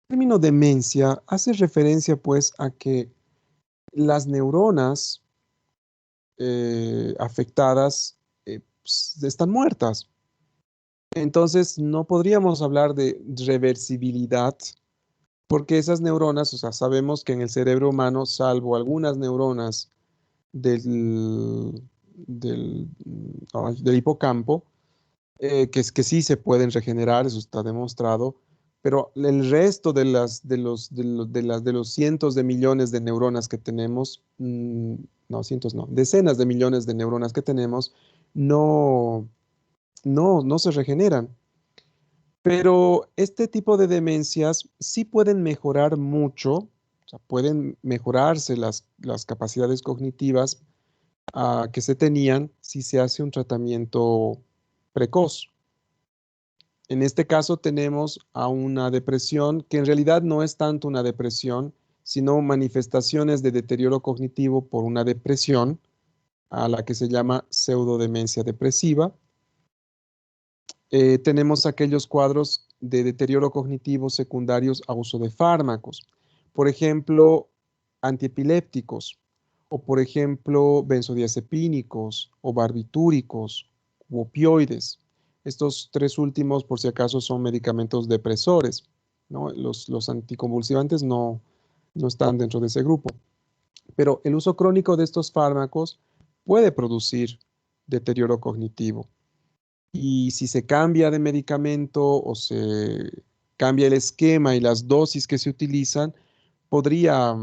El término demencia hace referencia pues a que las neuronas afectadas están muertas. Entonces no podríamos hablar de reversibilidad porque esas neuronas, o sea, sabemos que en el cerebro humano, salvo algunas neuronas del hipocampo, que sí se pueden regenerar, eso está demostrado, pero el resto de los cientos de millones de neuronas que tenemos, no, cientos no, decenas de millones de neuronas que tenemos, no se regeneran. Pero este tipo de demencias sí pueden mejorar mucho, o sea, pueden mejorarse las capacidades cognitivas que se tenían si se hace un tratamiento precoz. En este caso tenemos a una depresión que en realidad no es tanto una depresión, sino manifestaciones de deterioro cognitivo por una depresión, a la que se llama pseudodemencia depresiva. Tenemos aquellos cuadros de deterioro cognitivo secundarios a uso de fármacos, por ejemplo, antiepilépticos, o por ejemplo, benzodiazepínicos, o barbitúricos, u opioides. Estos tres últimos, por si acaso, son medicamentos depresores, ¿no? Los anticonvulsivantes no están dentro de ese grupo. Pero el uso crónico de estos fármacos puede producir deterioro cognitivo. Y si se cambia de medicamento o se cambia el esquema y las dosis que se utilizan, podría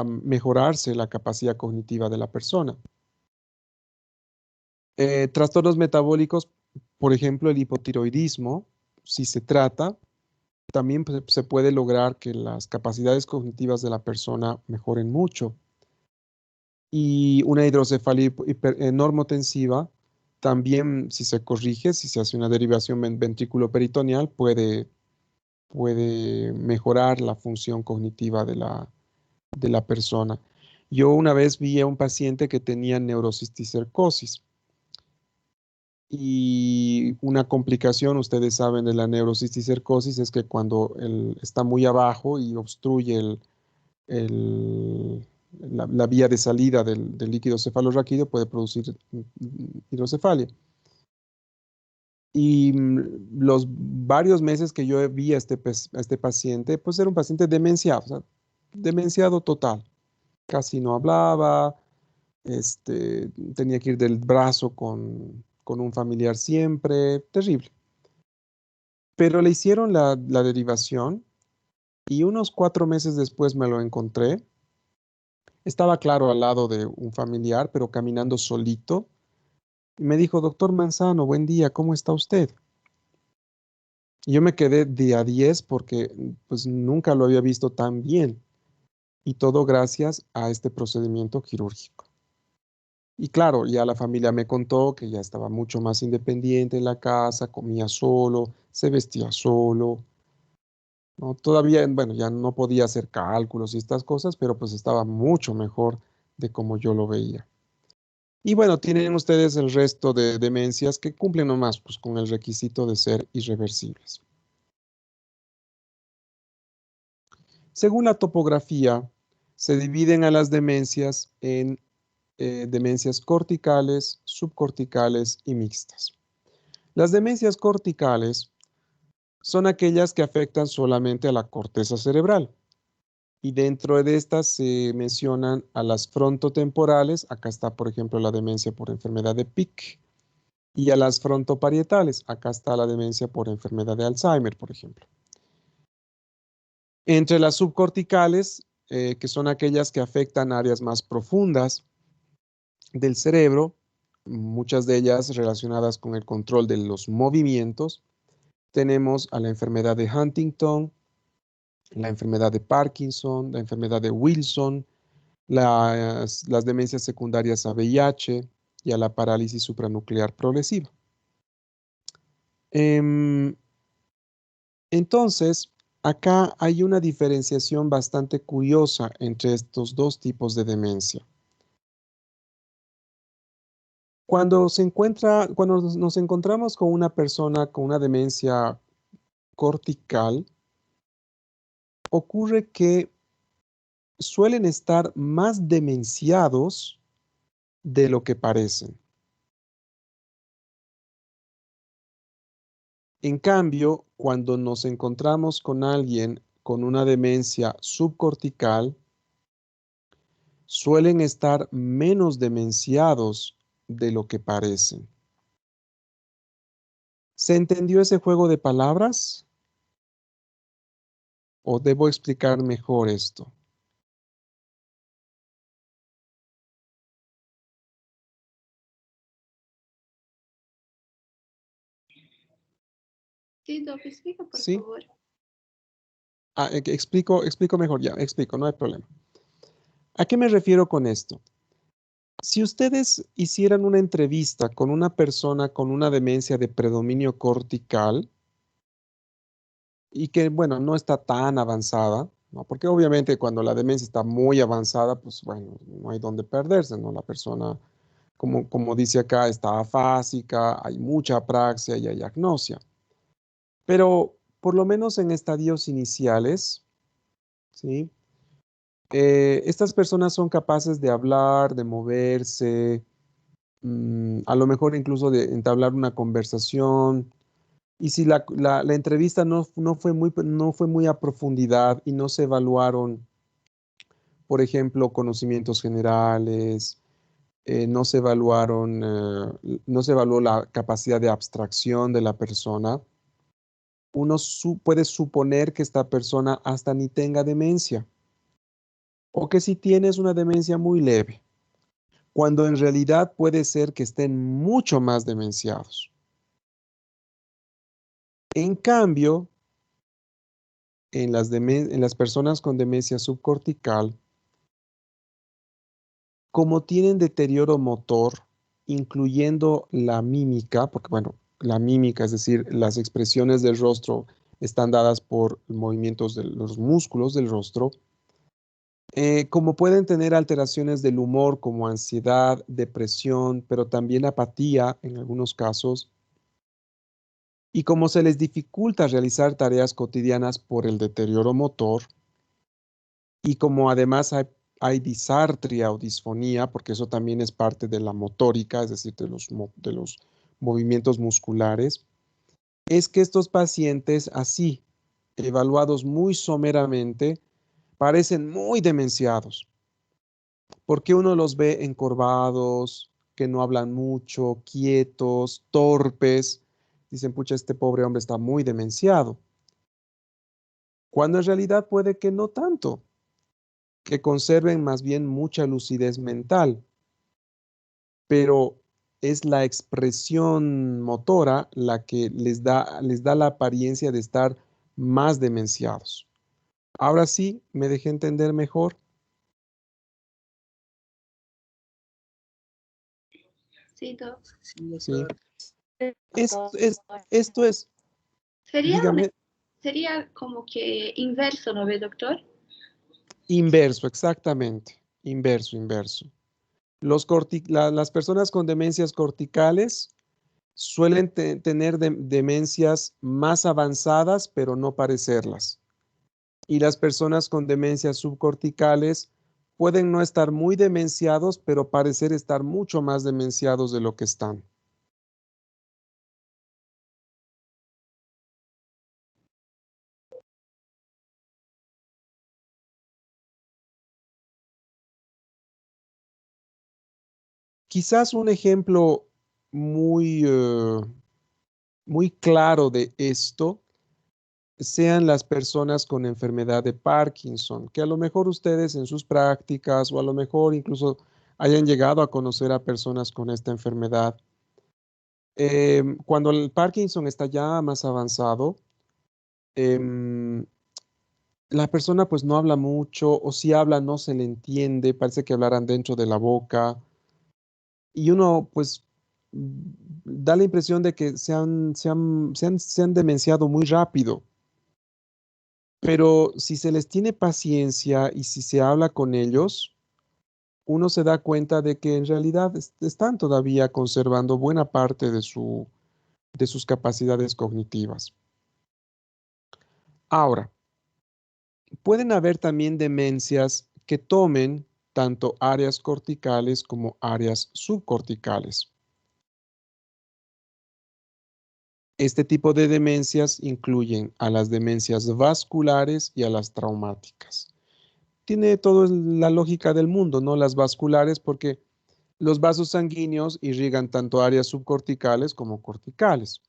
mejorarse la capacidad cognitiva de la persona. Trastornos metabólicos, por ejemplo, el hipotiroidismo, si se trata, también se puede lograr que las capacidades cognitivas de la persona mejoren mucho. Y una hidrocefalia normotensiva, también si se corrige, si se hace una derivación ventrículo-peritoneal, puede mejorar la función cognitiva de la persona. Yo una vez vi a un paciente que tenía neurocisticercosis. Y una complicación, ustedes saben, de la neurocisticercosis es que cuando está muy abajo y obstruye la vía de salida del líquido cefalorraquídeo, puede producir hidrocefalia. Y los varios meses que yo vi a este paciente, pues era un paciente demenciado, o sea, demenciado total. Casi no hablaba, tenía que ir del brazo con un familiar siempre, terrible. Pero le hicieron la derivación y unos 4 meses después me lo encontré. Estaba claro al lado de un familiar, pero caminando solito. Y me dijo, doctor Manzano, buen día, ¿cómo está usted? Y yo me quedé de a 10 porque pues nunca lo había visto tan bien. Y todo gracias a este procedimiento quirúrgico. Y claro, ya la familia me contó que ya estaba mucho más independiente en la casa, comía solo, se vestía solo, ¿no? Todavía, bueno, ya no podía hacer cálculos y estas cosas, pero pues estaba mucho mejor de como yo lo veía. Y bueno, tienen ustedes el resto de demencias que cumplen nomás pues, con el requisito de ser irreversibles. Según la topografía, se dividen a las demencias en demencias corticales, subcorticales y mixtas. Las demencias corticales son aquellas que afectan solamente a la corteza cerebral. Y dentro de estas se mencionan a las frontotemporales, acá está por ejemplo la demencia por enfermedad de Pick, y a las frontoparietales, acá está la demencia por enfermedad de Alzheimer, por ejemplo. Entre las subcorticales, que son aquellas que afectan áreas más profundas del cerebro, muchas de ellas relacionadas con el control de los movimientos, tenemos a la enfermedad de Huntington, la enfermedad de Parkinson, la enfermedad de Wilson, las demencias secundarias a VIH y a la parálisis supranuclear progresiva. Entonces, acá hay una diferenciación bastante curiosa entre estos dos tipos de demencia. Cuando nos encontramos con una persona con una demencia cortical, ocurre que suelen estar más demenciados de lo que parecen. En cambio, cuando nos encontramos con alguien con una demencia subcortical, suelen estar menos demenciados de lo que parecen. ¿Se entendió ese juego de palabras? ¿O debo explicar mejor esto? Sí, Doc, explica, por ¿Sí? favor. Explico mejor, ya, explico, no hay problema. ¿A qué me refiero con esto? Si ustedes hicieran una entrevista con una persona con una demencia de predominio cortical y que, bueno, no está tan avanzada, ¿no? Porque obviamente cuando la demencia está muy avanzada, pues bueno, no hay dónde perderse, ¿no? La persona, como dice acá, está afásica, hay mucha apraxia y hay agnosia. Pero por lo menos en estadios iniciales, ¿sí? Estas personas son capaces de hablar, de moverse, a lo mejor incluso de entablar una conversación. Y si la entrevista no fue muy a profundidad y no se evaluaron, por ejemplo, conocimientos generales, no se evaluó la capacidad de abstracción de la persona, uno puede suponer que esta persona hasta ni tenga demencia, o que si tiene es una demencia muy leve, cuando en realidad puede ser que estén mucho más demenciados. En cambio, en las personas con demencia subcortical, como tienen deterioro motor, incluyendo la mímica, porque bueno, la mímica, es decir, las expresiones del rostro están dadas por movimientos de los músculos del rostro, como pueden tener alteraciones del humor como ansiedad, depresión, pero también apatía en algunos casos, y como se les dificulta realizar tareas cotidianas por el deterioro motor, y como además hay disartria o disfonía, porque eso también es parte de la motórica, es decir, de los movimientos musculares, es que estos pacientes así, evaluados muy someramente, parecen muy demenciados, porque uno los ve encorvados, que no hablan mucho, quietos, torpes. Dicen, pucha, este pobre hombre está muy demenciado. Cuando en realidad puede que no tanto, que conserven más bien mucha lucidez mental, pero es la expresión motora la que les da la apariencia de estar más demenciados. Ahora sí, ¿me dejé entender mejor? Sí, Doc. Sí. Esto es, dígame, Sería como que inverso, ¿no ve, doctor? inverso, exactamente. Inverso. Las personas con demencias corticales suelen tener demencias más avanzadas, pero no parecerlas. Y las personas con demencias subcorticales pueden no estar muy demenciados, pero parecer estar mucho más demenciados de lo que están. Quizás un ejemplo muy, muy claro de esto sean las personas con enfermedad de Parkinson, que a lo mejor ustedes en sus prácticas o a lo mejor incluso hayan llegado a conocer a personas con esta enfermedad. Cuando el Parkinson está ya más avanzado, la persona pues no habla mucho o si habla no se le entiende, parece que hablaran dentro de la boca y uno pues da la impresión de que se han demenciado muy rápido. Pero si se les tiene paciencia y si se habla con ellos, uno se da cuenta de que en realidad están todavía conservando buena parte de sus capacidades cognitivas. Ahora, pueden haber también demencias que tomen tanto áreas corticales como áreas subcorticales. Este tipo de demencias incluyen a las demencias vasculares y a las traumáticas. Tiene toda la lógica del mundo, ¿no? Las vasculares porque los vasos sanguíneos irrigan tanto áreas subcorticales como corticales.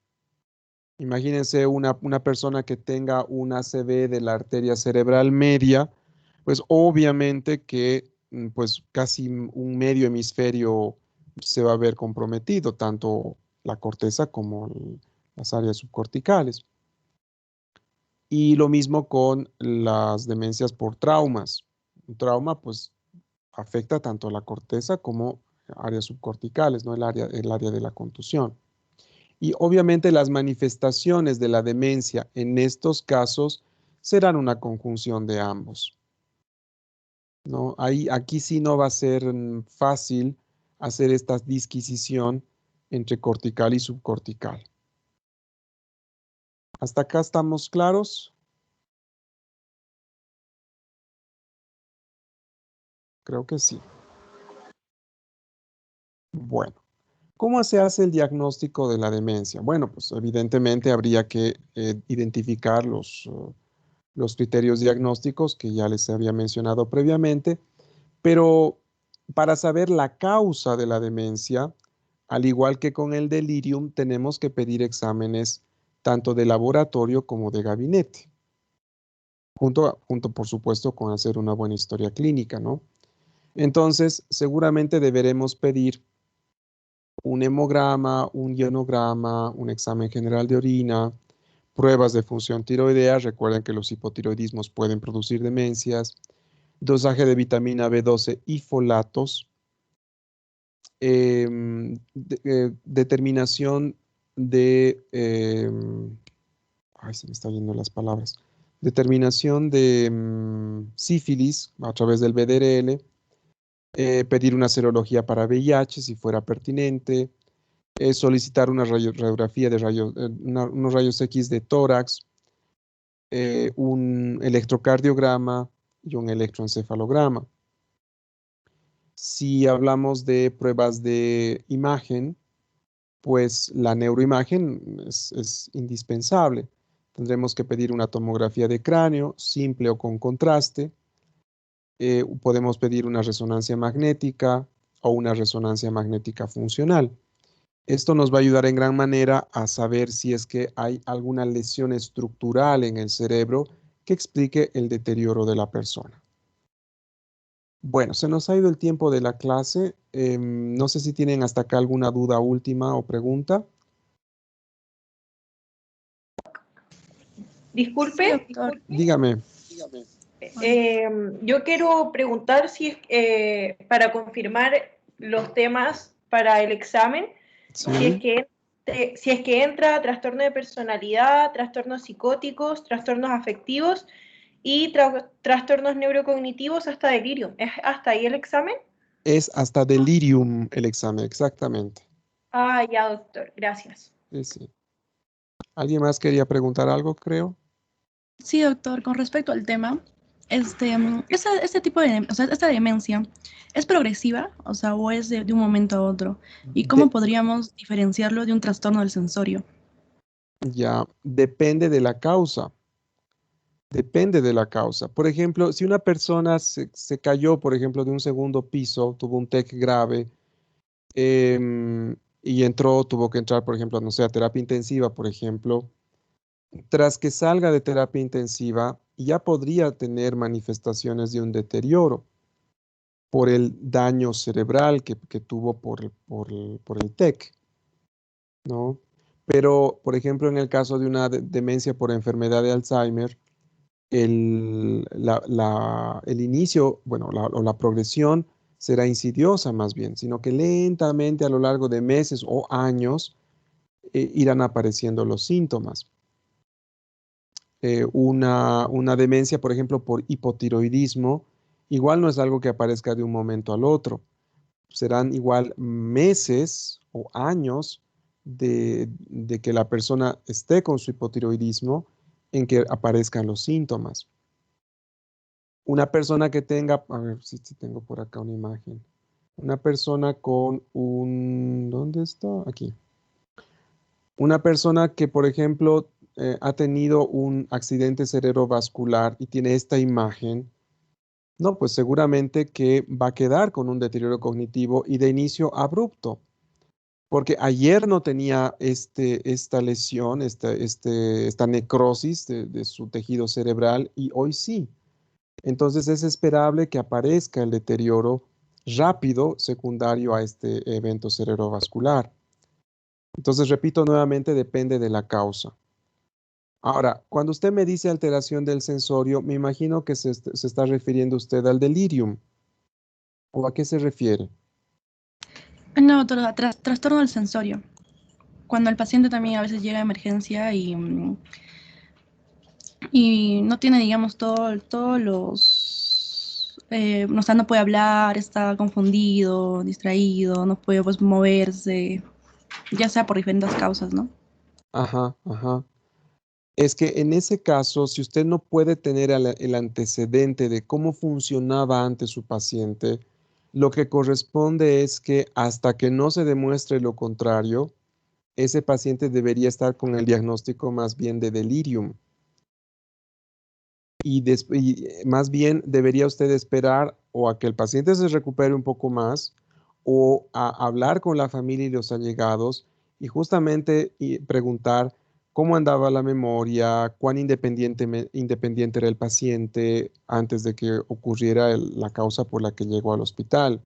Imagínense una persona que tenga un ACV de la arteria cerebral media, pues obviamente que pues casi un medio hemisferio se va a ver comprometido, tanto la corteza como las áreas subcorticales. Y lo mismo con las demencias por traumas. Un trauma pues afecta tanto la corteza como áreas subcorticales, ¿no? El área de la contusión. Y obviamente las manifestaciones de la demencia en estos casos serán una conjunción de ambos, ¿no? Aquí sí no va a ser fácil hacer esta disquisición entre cortical y subcortical. ¿Hasta acá estamos claros? Creo que sí. Bueno, ¿cómo se hace el diagnóstico de la demencia? Bueno, pues evidentemente habría que identificar los criterios diagnósticos que ya les había mencionado previamente, pero para saber la causa de la demencia, al igual que con el delirium, tenemos que pedir exámenes tanto de laboratorio como de gabinete, junto por supuesto con hacer una buena historia clínica, ¿no? Entonces, seguramente deberemos pedir un hemograma, un ionograma, un examen general de orina, pruebas de función tiroidea. Recuerden que los hipotiroidismos pueden producir demencias, dosaje de vitamina B12 y folatos, determinación de, ay, se me están yendo las palabras, determinación de sífilis a través del BDRL, pedir una serología para VIH si fuera pertinente, solicitar una radiografía de unos rayos X de tórax, un electrocardiograma y un electroencefalograma. Si hablamos de pruebas de imagen, pues la neuroimagen es indispensable. Tendremos que pedir una tomografía de cráneo, simple o con contraste. Podemos pedir una resonancia magnética o una resonancia magnética funcional. Esto nos va a ayudar en gran manera a saber si es que hay alguna lesión estructural en el cerebro que explique el deterioro de la persona. Bueno, se nos ha ido el tiempo de la clase. No sé si tienen hasta acá alguna duda última o pregunta. Disculpe. Sí, doctor. Dígame. Yo quiero preguntar si es para confirmar los temas para el examen, Sí. si es que entra trastorno de personalidad, trastornos psicóticos, trastornos afectivos y trastornos neurocognitivos hasta delirio. ¿Es hasta ahí el examen? Es hasta delirium el examen, exactamente. Ah, ya, doctor, gracias. Sí, sí. ¿Alguien más quería preguntar algo, creo? Sí, doctor, con respecto al tema, este tipo de, o sea, esta demencia, ¿es progresiva? O sea, ¿o es de un momento a otro? ¿Y cómo De- podríamos diferenciarlo de un trastorno del sensorio? ya, depende de la causa. Depende de la causa. Por ejemplo, si una persona se cayó, por ejemplo, de un segundo piso, tuvo un TEC grave y tuvo que entrar, por ejemplo, no sé, a terapia intensiva, por ejemplo, tras que salga de terapia intensiva, ya podría tener manifestaciones de un deterioro por el daño cerebral que tuvo por el TEC, ¿no? Pero, por ejemplo, en el caso de una demencia por enfermedad de Alzheimer, el inicio, bueno, o la progresión será insidiosa más bien, sino que lentamente a lo largo de meses o años irán apareciendo los síntomas. Una demencia, por ejemplo, por hipotiroidismo, igual no es algo que aparezca de un momento al otro. Serán igual meses o años de que la persona esté con su hipotiroidismo en que aparezcan los síntomas. Una persona que tenga, a ver si tengo por acá una imagen. Una persona con ¿dónde está? Aquí. Una persona que, por ejemplo, ha tenido un accidente cerebrovascular y tiene esta imagen, no, pues seguramente que va a quedar con un deterioro cognitivo y de inicio abrupto, porque ayer no tenía esta lesión, esta necrosis de su tejido cerebral y hoy sí. Entonces es esperable que aparezca el deterioro rápido secundario a este evento cerebrovascular. Entonces, repito nuevamente, depende de la causa. Ahora, cuando usted me dice alteración del sensorio, me imagino que se está refiriendo usted al delirium. ¿O a qué se refiere? No, doctor, trastorno del sensorio. Cuando el paciente también a veces llega a emergencia y no tiene, digamos, todos los... o sea, no puede hablar, está confundido, distraído, no puede pues moverse, ya sea por diferentes causas, ¿no? Ajá, ajá. Es que en ese caso, si usted no puede tener el antecedente de cómo funcionaba antes su paciente, lo que corresponde es que hasta que no se demuestre lo contrario, ese paciente debería estar con el diagnóstico más bien de delirium. Más bien debería usted esperar o a que el paciente se recupere un poco más o a hablar con la familia y los allegados y justamente preguntar cómo andaba la memoria, cuán independiente era el paciente antes de que ocurriera la causa por la que llegó al hospital.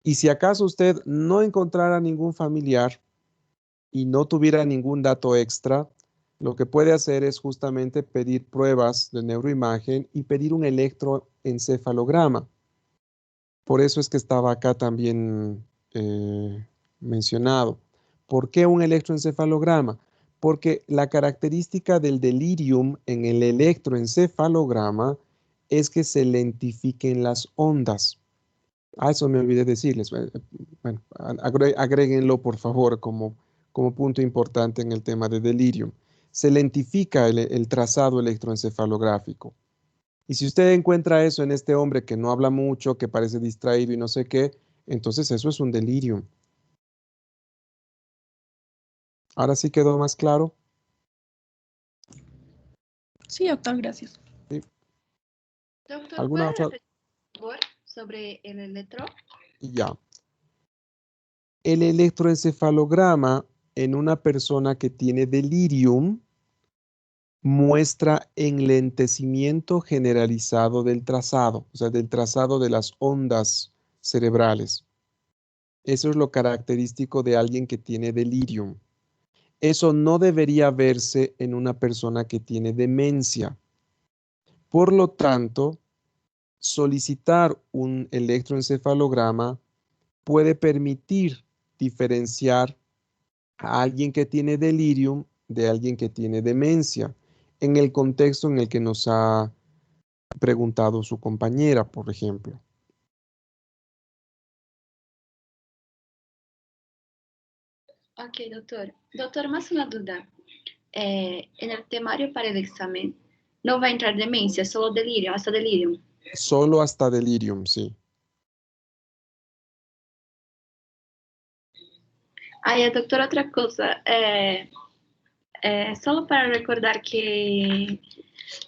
Y si acaso usted no encontrara ningún familiar y no tuviera ningún dato extra, lo que puede hacer es justamente pedir pruebas de neuroimagen y pedir un electroencefalograma. Por eso es que estaba acá también mencionado. ¿Por qué un electroencefalograma? Porque la característica del delirium en el electroencefalograma es que se lentifiquen las ondas. Ah, eso me olvidé decirles. Bueno, agréguenlo por favor como punto importante en el tema de delirium. Se lentifica el trazado electroencefalográfico. Y si usted encuentra eso en este hombre que no habla mucho, que parece distraído y no sé qué, entonces eso es un delirium. Ahora sí quedó más claro. Sí, doctor, gracias. ¿Sí? Doctor, ¿Alguna ¿puede otra? repetir por favor sobre el electro? Ya. El electroencefalograma en una persona que tiene delirium muestra enlentecimiento generalizado del trazado, o sea, del trazado de las ondas cerebrales. Eso es lo característico de alguien que tiene delirium. Eso no debería verse en una persona que tiene demencia. Por lo tanto, solicitar un electroencefalograma puede permitir diferenciar a alguien que tiene delirium de alguien que tiene demencia, en el contexto en el que nos ha preguntado su compañera, por ejemplo. Ok, doctor. Doctor, más una duda. En el temario para el examen no va a entrar demencia, solo delirio, hasta delirium. Solo hasta delirium, sí. Doctor, otra cosa. Solo para recordar que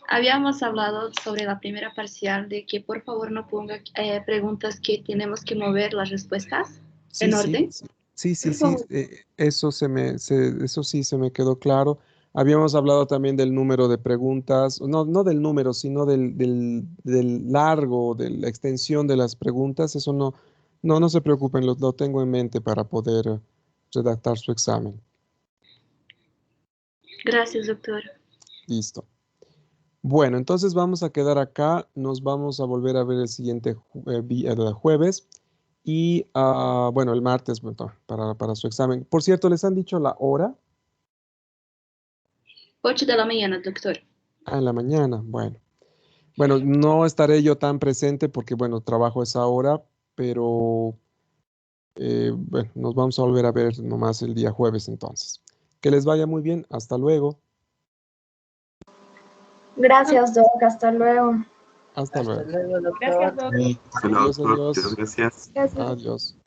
habíamos hablado sobre la primera parcial de que por favor no ponga preguntas que tenemos que mover las respuestas Sí, en sí, orden. sí, sí, Por sí, favor. eso eso sí se me quedó claro. Habíamos hablado también del número de preguntas, no del número, sino del largo, de la extensión de las preguntas. Eso no se preocupen, lo tengo en mente para poder redactar su examen. Gracias, doctor. Listo. Bueno, entonces vamos a quedar acá. Nos vamos a volver a ver el siguiente jueves. Y bueno, el martes bueno, para su examen. Por cierto, ¿les han dicho la hora? 8 de la mañana, doctor. Ah, en la mañana. Bueno. Bueno, no estaré yo tan presente porque, bueno, trabajo a esa hora, pero bueno, nos vamos a volver a ver nomás el día jueves entonces. Que les vaya muy bien. Hasta luego. Gracias, Doc. Hasta luego. Hasta luego. Gracias, doctor. Hasta luego, Adiós, doctor. Muchas adiós. gracias. Gracias. Adiós.